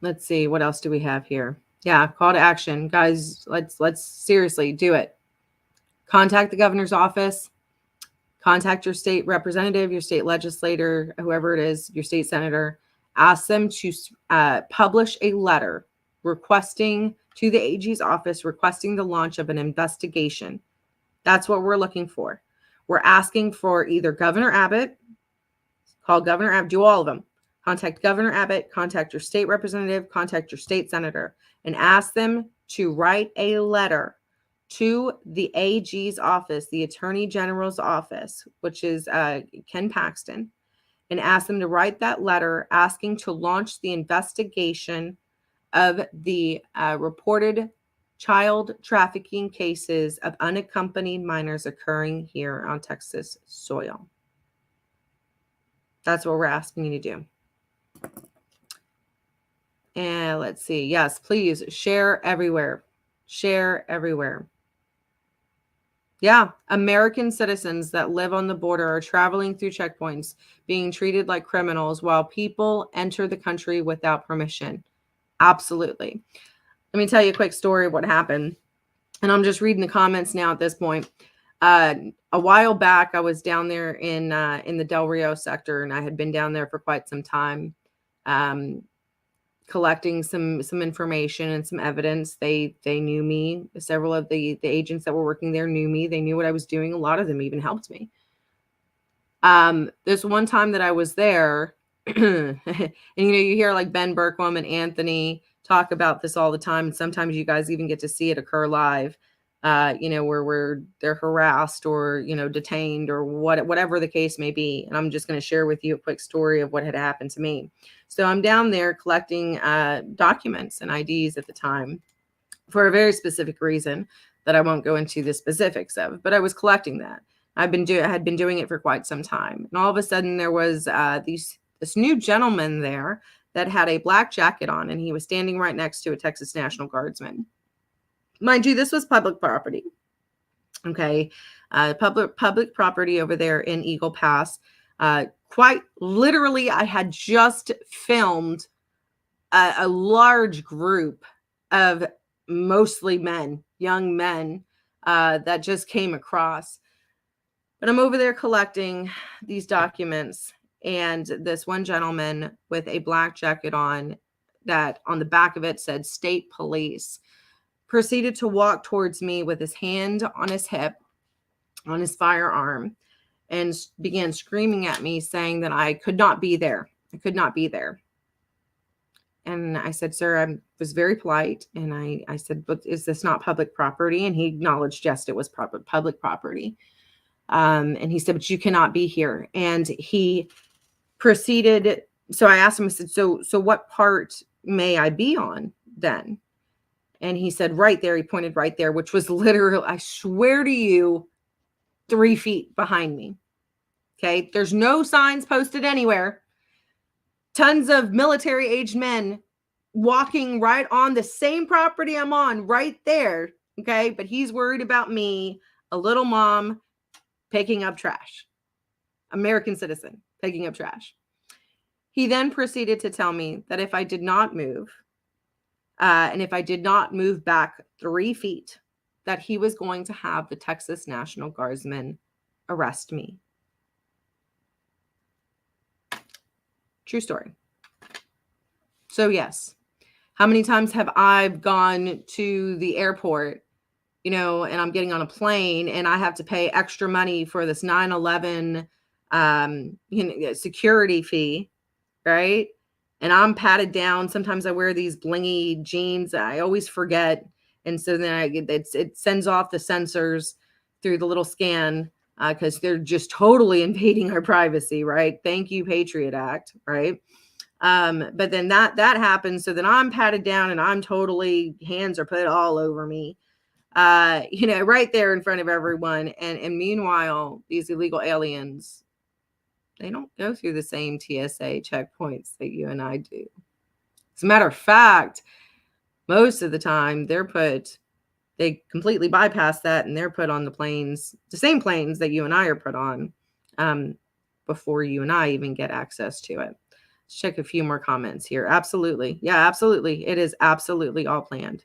Let's see, what else do we have here? Yeah, call to action. Guys, let's seriously do it. Contact the governor's office. Contact your state representative, your state legislator, whoever it is, your state senator. Ask them to publish a letter requesting to the AG's office, requesting the launch of an investigation. That's what we're looking for. We're asking for either Governor Abbott, call Governor Abbott, do all of them. Contact Governor Abbott, contact your state representative, contact your state senator, and ask them to write a letter to the AG's office, the Attorney General's office, which is Ken Paxton, and ask them to write that letter asking to launch the investigation of the reported child trafficking cases of unaccompanied minors occurring here on Texas soil. That's what we're asking you to do. And let's see. Yes, please share everywhere. Share everywhere. Yeah, American citizens that live on the border are traveling through checkpoints, being treated like criminals while people enter the country without permission. Absolutely. Let me tell you a quick story of what happened. And I'm just reading the comments now at this point. A while back, I was down there in the Del Rio sector, and I had been down there for quite some time, collecting some information and some evidence. They knew me. Several of the agents that were working there knew me. They knew what I was doing. A lot of them even helped me. There's one time that I was there, and you hear like Ben Berkwam and Anthony talk about this all the time, and sometimes you guys even get to see it occur live. Where they're harassed or detained or whatever the case may be. And I'm just going to share with you a quick story of what had happened to me. So I'm down there collecting documents and IDs at the time for a very specific reason that I won't go into the specifics of, but I was collecting that. I had been doing it for quite some time. And all of a sudden there was this new gentleman there that had a black jacket on, and he was standing right next to a Texas National Guardsman. Mind you, this was public property. Okay. Public property over there in Eagle Pass. Quite literally, I had just filmed a large group of mostly men, young men, that just came across. But I'm over there collecting these documents, and this one gentleman with a black jacket on, that on the back of it said State Police, proceeded to walk towards me with his hand on his hip, on his firearm, and began screaming at me, saying that I could not be there. I could not be there. And I said, sir, I was very polite. And I said, but is this not public property? And he acknowledged, yes, it was public property. And he said, but you cannot be here. And he proceeded. So I asked him, I said, so what part may I be on then? And he said, right there. He pointed right there, which was literally, I swear to you, 3 feet behind me. Okay. There's no signs posted anywhere. Tons of military-aged men walking right on the same property I'm on right there. Okay. But he's worried about me, a little mom, picking up trash. American citizen picking up trash. He then proceeded to tell me that if I did not move, and if I did not move back 3 feet, that he was going to have the Texas National Guardsmen arrest me. True story. So yes, how many times have I gone to the airport, and I'm getting on a plane and I have to pay extra money for this 9/11 security fee, right? And I'm patted down. Sometimes I wear these blingy jeans. I always forget. And so then it sends off the sensors through the little scan because they're just totally invading our privacy, right? Thank you, Patriot Act, right? But then that happens. So then I'm patted down and I'm totally, hands are put all over me, right there in front of everyone. And meanwhile, these illegal aliens, they don't go through the same TSA checkpoints that you and I do. As a matter of fact, most of the time they completely bypass that and they're put on the planes, the same planes that you and I are put on, before you and I even get access to it. Let's check a few more comments here. Absolutely. Yeah, absolutely. It is absolutely all planned.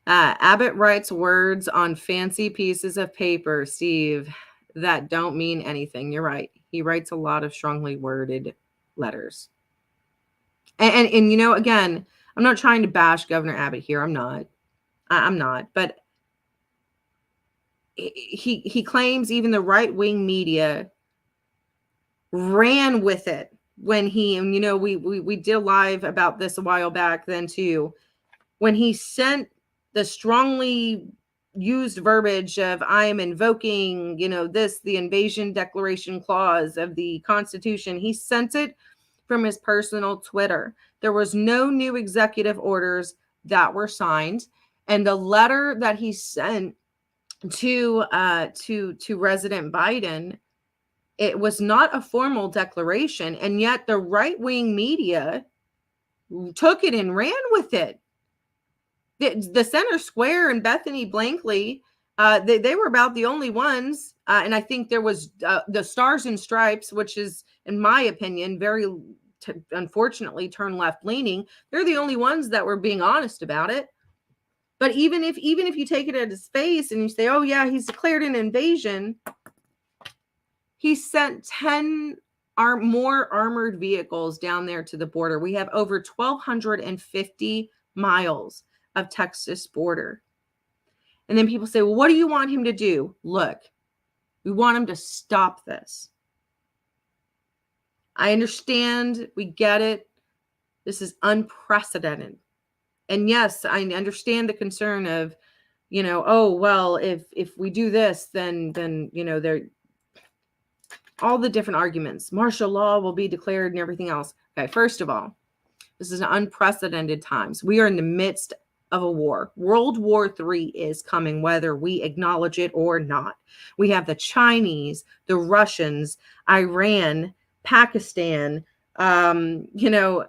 Abbott writes words on fancy pieces of paper, Steve, that don't mean anything. You're right. He writes a lot of strongly worded letters. And you know, again, I'm not trying to bash Governor Abbott here. I'm not. I'm not. But he claims even the right-wing media ran with it when he, and you know, we did live about this a while back then too, when he sent the strongly used verbiage of I am invoking, you know, the invasion declaration clause of the Constitution. He sent it from his personal Twitter. There was no new executive orders that were signed, and the letter that he sent to President Biden, it was not a formal declaration, and yet the right-wing media took it and ran with it. The Center Square and Bethany Blankley, they were about the only ones, and I think there was the Stars and Stripes, which is, in my opinion, very unfortunately turn left-leaning. They're the only ones that were being honest about it. But even if you take it at his face and you say, oh yeah, he's declared an invasion, he sent 10 more armored vehicles down there to the border. We have over 1,250 miles of Texas border. And then people say, well, what do you want him to do? Look, we want him to stop this. I understand. We get it. This is unprecedented. And yes, I understand the concern of, you know, oh, well, if we do this, then, you know, there all the different arguments. Martial law will be declared and everything else. Okay, first of all, this is an unprecedented times. We are in the midst of a war. World War III is coming, whether we acknowledge it or not. We have the Chinese, the Russians, Iran, Pakistan, you know,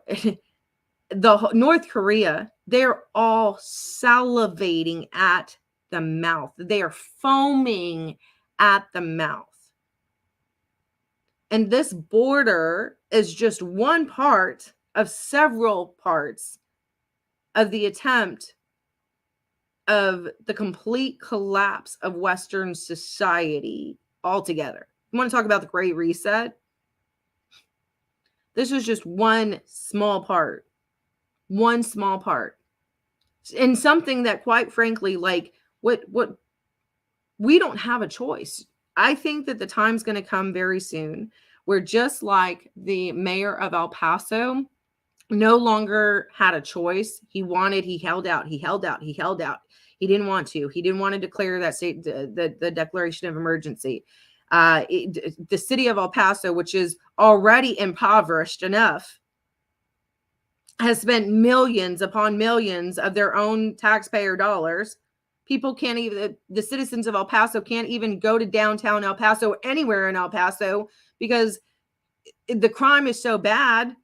the North Korea. They're all salivating at the mouth. They are foaming at the mouth. And this border is just one part of several parts of the attempt of the complete collapse of Western society altogether. You want to talk about the Great Reset? This was just one small part. One small part. And something that, quite frankly, like what we don't have a choice. I think that the time's going to come very soon where, just like the mayor of El Paso no longer had a choice. He held out. He didn't want to. He didn't want to declare that state, the declaration of emergency. The city of El Paso, which is already impoverished enough, has spent millions upon millions of their own taxpayer dollars. People can't even, the citizens of El Paso can't even go to downtown El Paso, anywhere in El Paso, because the crime is so bad.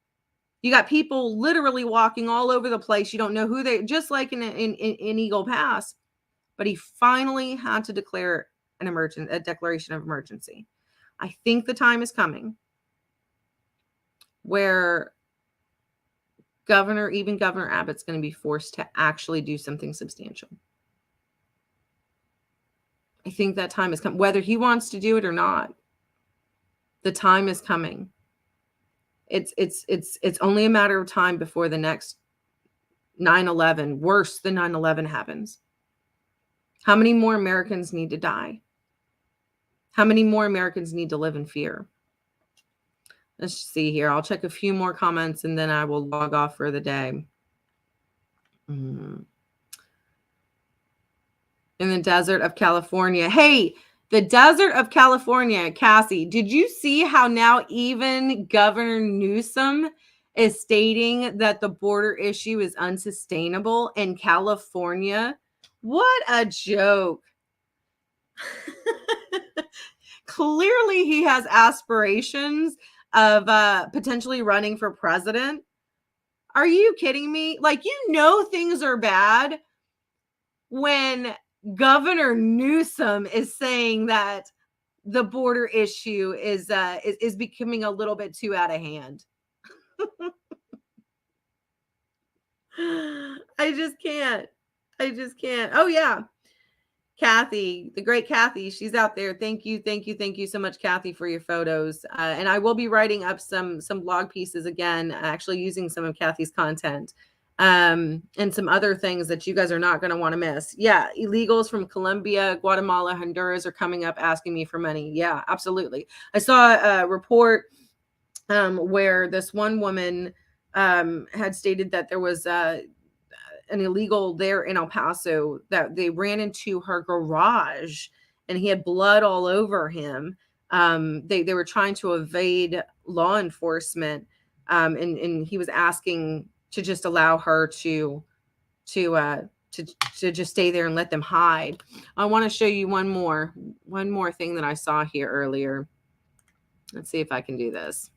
You got people literally walking all over the place. You don't know who they, just like in Eagle Pass. But he finally had to declare a declaration of emergency. I think the time is coming where Governor Abbott's going to be forced to actually do something substantial. I think that time is coming, whether he wants to do it or not. The time is coming. It's only a matter of time before the next 9/11, worse than 9/11 happens. How many more Americans need to die? How many more Americans need to live in fear? Let's see here. I'll check a few more comments and then I will log off for the day. In the desert of California. Hey, the desert of California, Cassie, did you see how now even Governor Newsom is stating that the border issue is unsustainable in California? What a joke. Clearly, he has aspirations of potentially running for president. Are you kidding me? Like, you know, things are bad when Governor Newsom is saying that the border issue is becoming a little bit too out of hand. I just can't. Oh yeah. Kathy, the great Kathy, she's out there. Thank you so much, Kathy, for your photos. And I will be writing up some blog pieces again, actually using some of Kathy's content, and some other things that you guys are not going to want to miss. Yeah, illegals from Colombia, Guatemala, Honduras are coming up asking me for money. Yeah, absolutely. I saw a report where this one woman had stated that there was an illegal there in El Paso that they ran into her garage and he had blood all over him. They were trying to evade law enforcement, and he was asking to just allow her to just stay there and let them hide. I want to show you one more thing that I saw here earlier. Let's see if I can do this.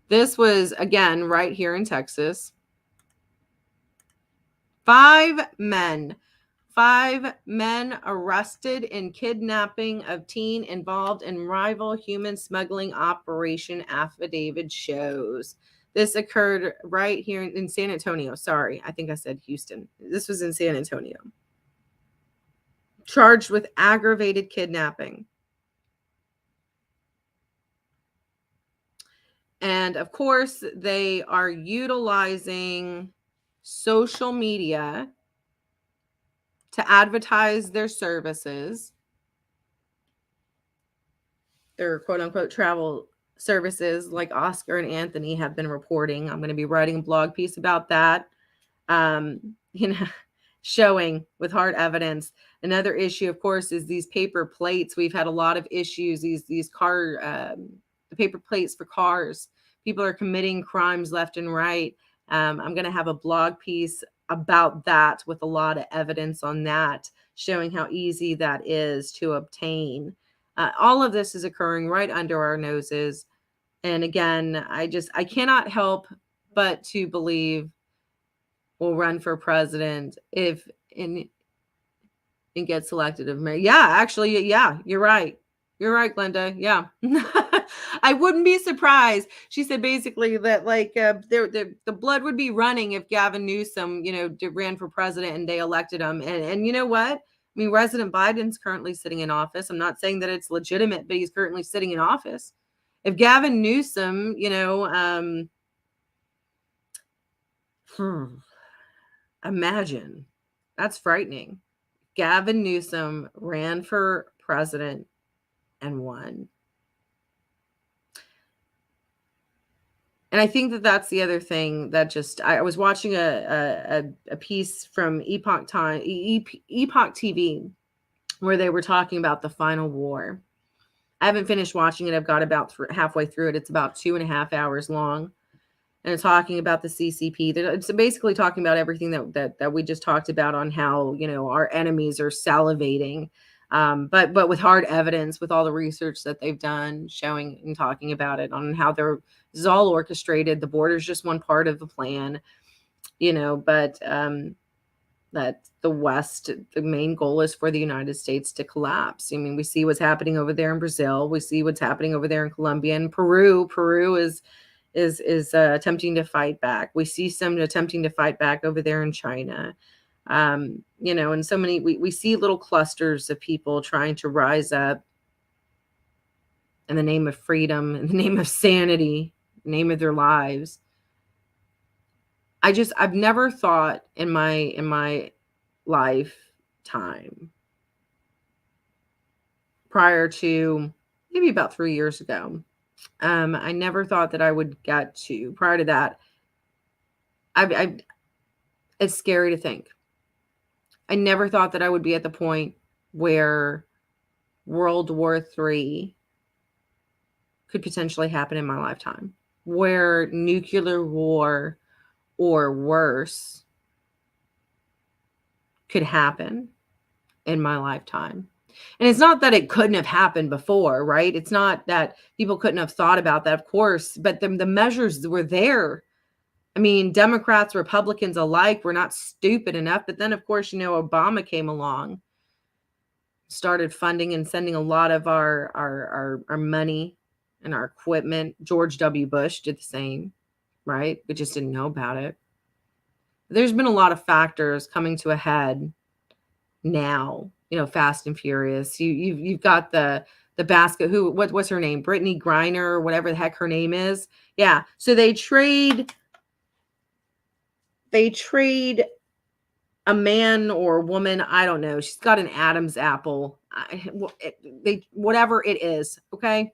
This was again right here in Texas. 5 men arrested in kidnapping of teen involved in rival human smuggling operation, affidavit shows. This occurred right here in San Antonio. Sorry, I think I said Houston. This was in San Antonio. Charged with aggravated kidnapping. And of course, they are utilizing social media to advertise their services, their quote unquote travel services, like Oscar and Anthony have been reporting. I'm going to be writing a blog piece about that. Showing with hard evidence. Another issue, of course, is these paper plates. We've had a lot of issues. These car paper plates for cars. People are committing crimes left and right. I'm going to have a blog piece about that with a lot of evidence on that, showing how easy that is to obtain. All of this is occurring right under our noses. And again, I cannot help but to believe we'll run for president if and get selected of mayor. Yeah, actually, yeah, you're right. You're right, Glenda. Yeah. I wouldn't be surprised. She said basically that like the blood would be running if Gavin Newsom, ran for president and they elected him. And you know what? I mean, President Biden's currently sitting in office. I'm not saying that it's legitimate, but he's currently sitting in office. If Gavin Newsom, imagine, that's frightening. Gavin Newsom ran for president and won. And I think that that's the other thing that I was watching a piece from Epoch TV where they were talking about the final war. I haven't finished watching it. I've got about halfway through it. It's about 2.5 hours long. And it's talking about the CCP. It's basically talking about everything that we just talked about on how, our enemies are salivating. But with hard evidence, with all the research that they've done, showing and talking about it on how this is all orchestrated. The border is just one part of the plan, but that the West, the main goal is for the United States to collapse. I mean, we see what's happening over there in Brazil. We see what's happening over there in Colombia and Peru. Peru is attempting to fight back. We see some attempting to fight back over there in China. And so many, we see little clusters of people trying to rise up in the name of freedom, in the name of sanity, in the name of their lives. I've never thought in my lifetime, prior to maybe about 3 years ago, I never thought that I would get to, prior to that, it's scary to think. I never thought that I would be at the point where World War III could potentially happen in my lifetime, where nuclear war or worse could happen in my lifetime. And it's not that it couldn't have happened before, right? It's not that people couldn't have thought about that, of course, but the measures were there. I mean, Democrats, Republicans alike were not stupid enough. But then, of course, Obama came along. started funding and sending a lot of our money and our equipment. George W. Bush did the same, right? We just didn't know about it. There's been a lot of factors coming to a head now, Fast and Furious. You've got the basket, what's her name? Brittany Griner, whatever the heck her name is. Yeah. So they trade a man or woman, I don't know. She's got an Adam's apple. Whatever it is, okay?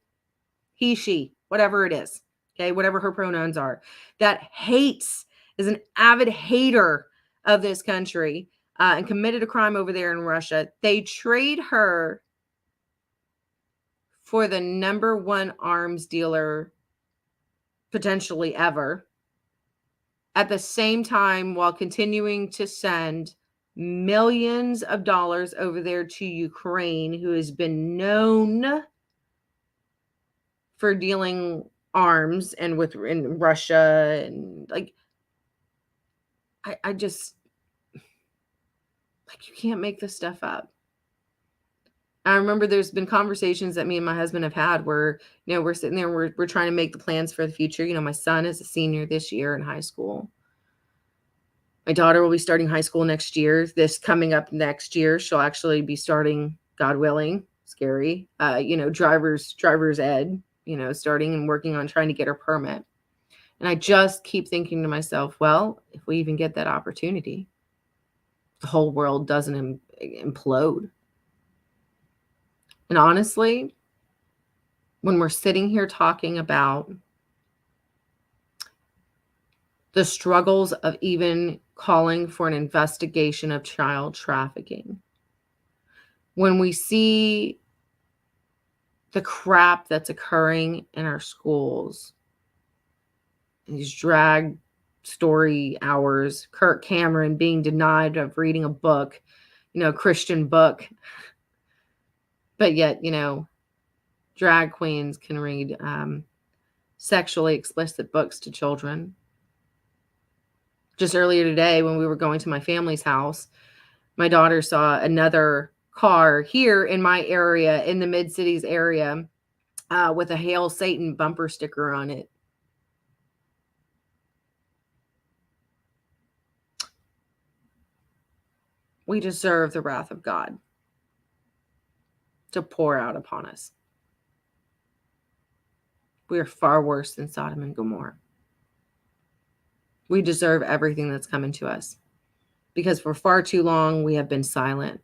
He, she, whatever it is, okay? Whatever her pronouns are. That is an avid hater of this country and committed a crime over there in Russia. They trade her for the number one arms dealer potentially ever, at the same time while continuing to send millions of dollars over there to Ukraine, who has been known for dealing arms and in Russia, and I just, you can't make this stuff up. I remember there's been conversations that me and my husband have had where, we're sitting there, we're trying to make the plans for the future. My son is a senior this year in high school. My daughter will be starting high school next year. This coming up next year, she'll actually be starting, God willing, scary, driver's ed, starting and working on trying to get her permit. And I just keep thinking to myself, well, if we even get that opportunity, the whole world doesn't implode. And honestly, when we're sitting here talking about the struggles of even calling for an investigation of child trafficking, when we see the crap that's occurring in our schools, these drag story hours, Kirk Cameron being denied of reading a book, a Christian book, but yet, drag queens can read sexually explicit books to children. Just earlier today, when we were going to my family's house, my daughter saw another car here in my area, in the Mid-Cities area, with a Hail Satan bumper sticker on it. We deserve the wrath of God to pour out upon us. We are far worse than Sodom and Gomorrah. We deserve everything that's coming to us because for far too long we have been silent.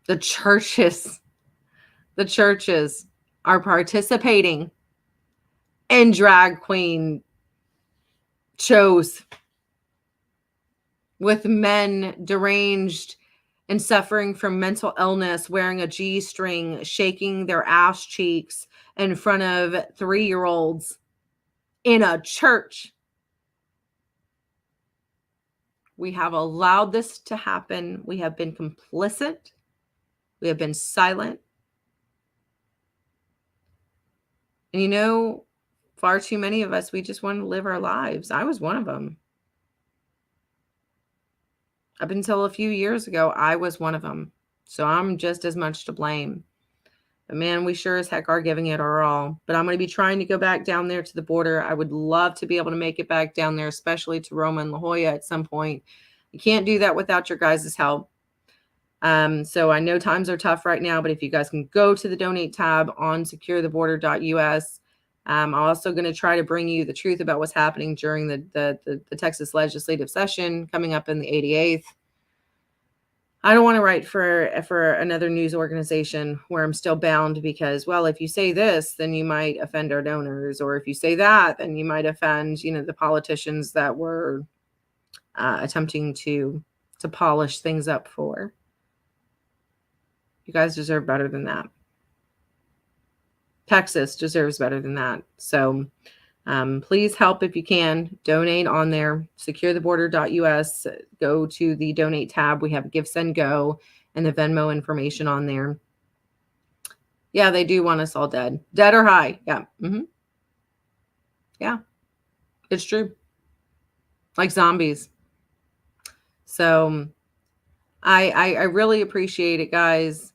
The churches are participating in drag queen shows with men deranged and suffering from mental illness, wearing a G-string, shaking their ass cheeks in front of 3-year-olds in a church. We have allowed this to happen. We have been complicit. We have been silent. And far too many of us, we just want to live our lives. I was one of them. Up until a few years ago, I was one of them. So I'm just as much to blame. But man, we sure as heck are giving it our all. But I'm going to be trying to go back down there to the border. I would love to be able to make it back down there, especially to Roma and La Jolla at some point. You can't do that without your guys' help. So I know times are tough right now, but if you guys can go to the donate tab on securetheborder.us. I'm also going to try to bring you the truth about what's happening during the Texas legislative session coming up in the 88th. I don't want to write for another news organization where I'm still bound because, well, if you say this, then you might offend our donors, or if you say that, then you might offend, the politicians that were attempting to polish things up for. You guys deserve better than that. Texas deserves better than that. So please help if you can. Donate on there. Securetheborder.us. Go to the donate tab. We have Give, Send, Go and the Venmo information on there. Yeah, they do want us all dead. Dead or high. Yeah. Mm-hmm. Yeah. It's true. Like zombies. So I really appreciate it, guys.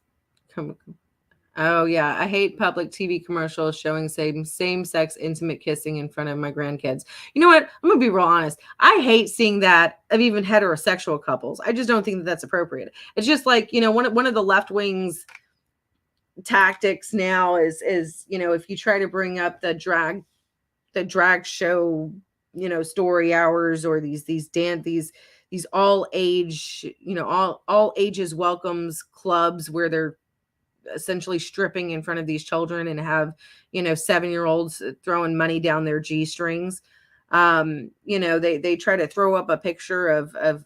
Oh yeah, I hate public TV commercials showing same-sex intimate kissing in front of my grandkids. You know what? I'm gonna be real honest. I hate seeing that of even heterosexual couples. I just don't think that that's appropriate. It's just like, one of the left wing's tactics now is if you try to bring up the drag show, story hours, or these all age, all ages welcomes clubs where they're essentially stripping in front of these children and have 7-year-olds throwing money down their g-strings. They try to throw up a picture of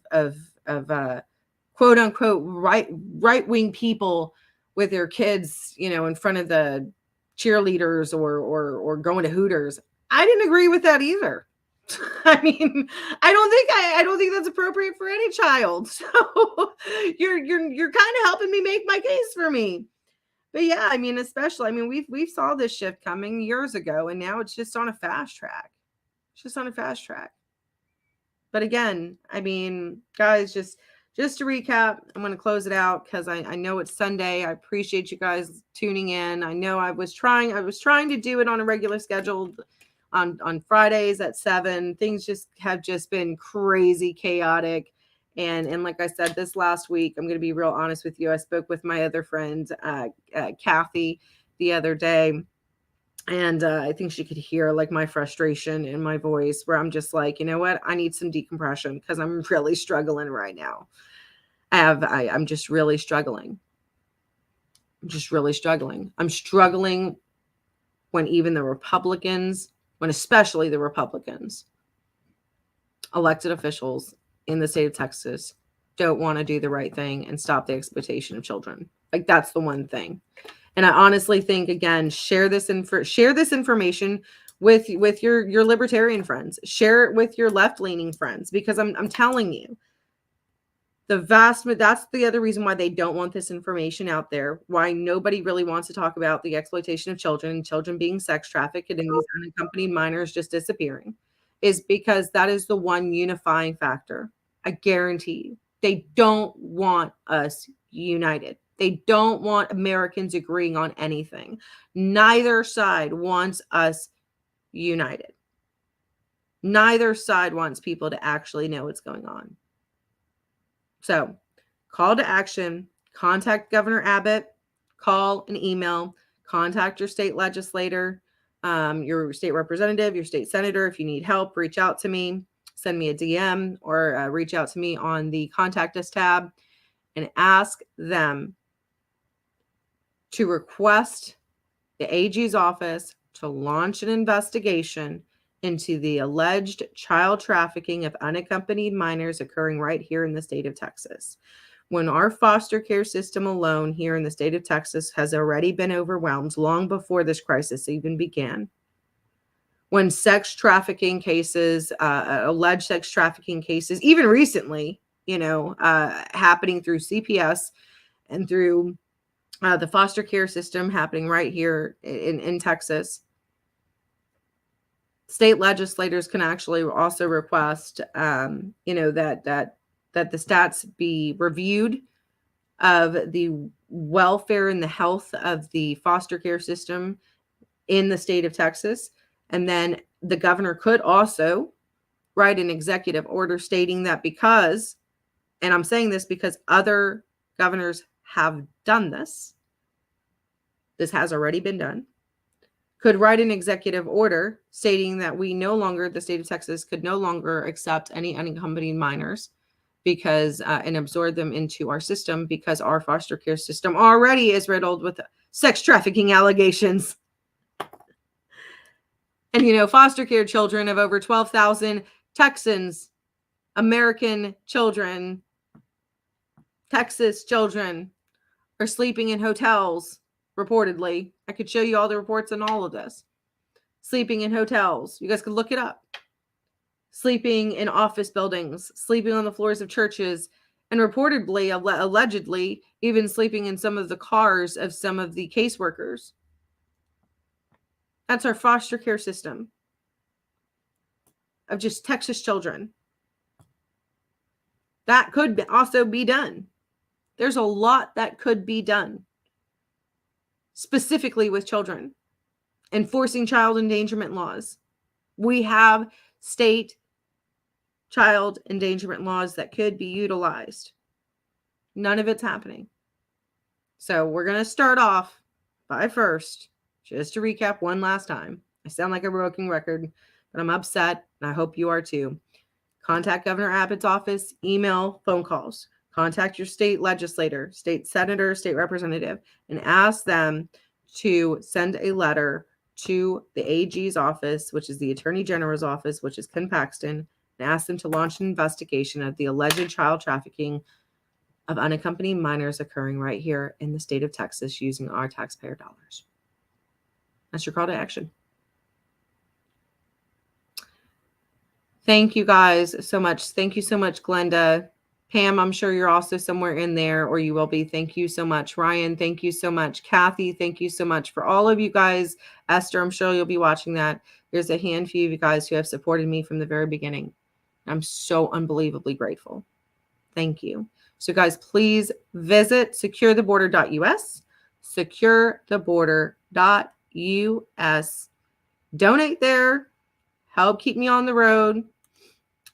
quote unquote right wing people with their kids in front of the cheerleaders or going to Hooters. I didn't agree with that either. I mean, I don't think that's appropriate for any child. So you're kind of helping me make my case for me. But yeah, I mean, especially, I mean, we've saw this shift coming years ago, and now it's just on a fast track. It's just on a fast track. But again, I mean, guys, just to recap, I'm going to close it out because I know it's Sunday. I appreciate you guys tuning in. I know I was trying to do it on a regular schedule on Fridays at 7. Things have been crazy chaotic. And like I said, this last week, I'm going to be real honest with you. I spoke with my other friend, Kathy, the other day. And I think she could hear like my frustration in my voice, where I'm just like, you know what? I need some decompression because I'm really struggling right now. I'm just really struggling. I'm struggling when even the Republicans, when especially the Republicans, elected officials in the state of Texas, don't want to do the right thing and stop the exploitation of children. Like, that's the one thing. And I honestly think, again, share this information with your libertarian friends. Share it with your left-leaning friends, because I'm telling you, that's the other reason why they don't want this information out there, why nobody really wants to talk about the exploitation of children being sex trafficked, and these unaccompanied minors just disappearing, is because that is the one unifying factor. I guarantee you, they don't want us united. They don't want Americans agreeing on anything. Neither side wants us united. Neither side wants people to actually know what's going on. So, call to action: contact Governor Abbott, call and email, contact your state legislator, your state representative, your state senator. If you need help, reach out to me, send me a DM, or reach out to me on the contact us tab and ask them to request the AG's office to launch an investigation into the alleged child trafficking of unaccompanied minors occurring right here in the state of Texas. When our foster care system alone here in the state of Texas has already been overwhelmed long before this crisis even began. When sex trafficking cases, alleged sex trafficking cases, even recently, happening through CPS and through the foster care system happening right here in Texas, state legislators can actually also request, that the stats be reviewed of the welfare and the health of the foster care system in the state of Texas. And then the governor could also write an executive order stating that, because, and I'm saying this because other governors have done this, this has already been done, could write an executive order stating that the state of Texas could no longer accept any unaccompanied minors because and absorb them into our system, because our foster care system already is riddled with sex trafficking allegations. And foster care children of over 12,000 Texans, American children, Texas children, are sleeping in hotels, reportedly. I could show you all the reports on all of this. Sleeping in hotels. You guys could look it up. Sleeping in office buildings, sleeping on the floors of churches, and reportedly, allegedly, even sleeping in some of the cars of some of the caseworkers. That's our foster care system of just Texas children. That could also be done. There's a lot that could be done, specifically with children. Enforcing child endangerment laws. We have state child endangerment laws that could be utilized. None of it's happening. So we're going to start off by first, just to recap one last time. I sound like a broken record, but I'm upset, and I hope you are too. Contact Governor Abbott's office, email, phone calls. Contact your state legislator, state senator, state representative, and ask them to send a letter to the AG's office, which is the Attorney General's office, which is Ken Paxton, and ask them to launch an investigation of the alleged child trafficking of unaccompanied minors occurring right here in the state of Texas using our taxpayer dollars. That's your call to action. Thank you guys so much. Thank you so much, Glenda. Pam, I'm sure you're also somewhere in there, or you will be. Thank you so much. Ryan, thank you so much. Kathy, thank you so much. For all of you guys, Esther, I'm sure you'll be watching that. There's a handful of you guys who have supported me from the very beginning. I'm so unbelievably grateful. Thank you. So guys, please visit securetheborder.us, securetheborder.us. Donate there. Help keep me on the road.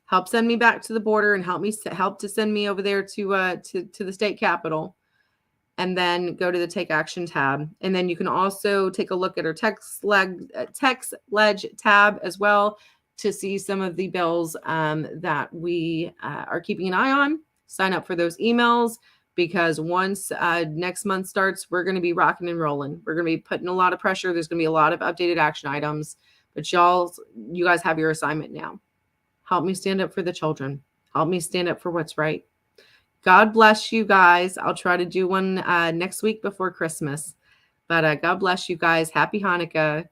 Help send me back to the border, and help to send me over there to the state capitol. And then go to the Take Action tab. And then you can also take a look at our text ledge tab as well to see some of the bills that we are keeping an eye on. Sign up for those emails, because once next month starts, we're going to be rocking and rolling. We're going to be putting a lot of pressure. There's going to be a lot of updated action items. But you guys have your assignment now. Help me stand up for the children. Help me stand up for what's right. God bless you guys. I'll try to do one next week before Christmas. But God bless you guys. Happy Hanukkah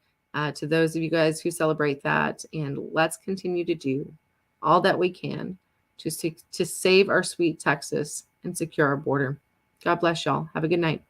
to those of you guys who celebrate that. And let's continue to do all that we can to save our sweet Texas and secure our border. God bless y'all. Have a good night.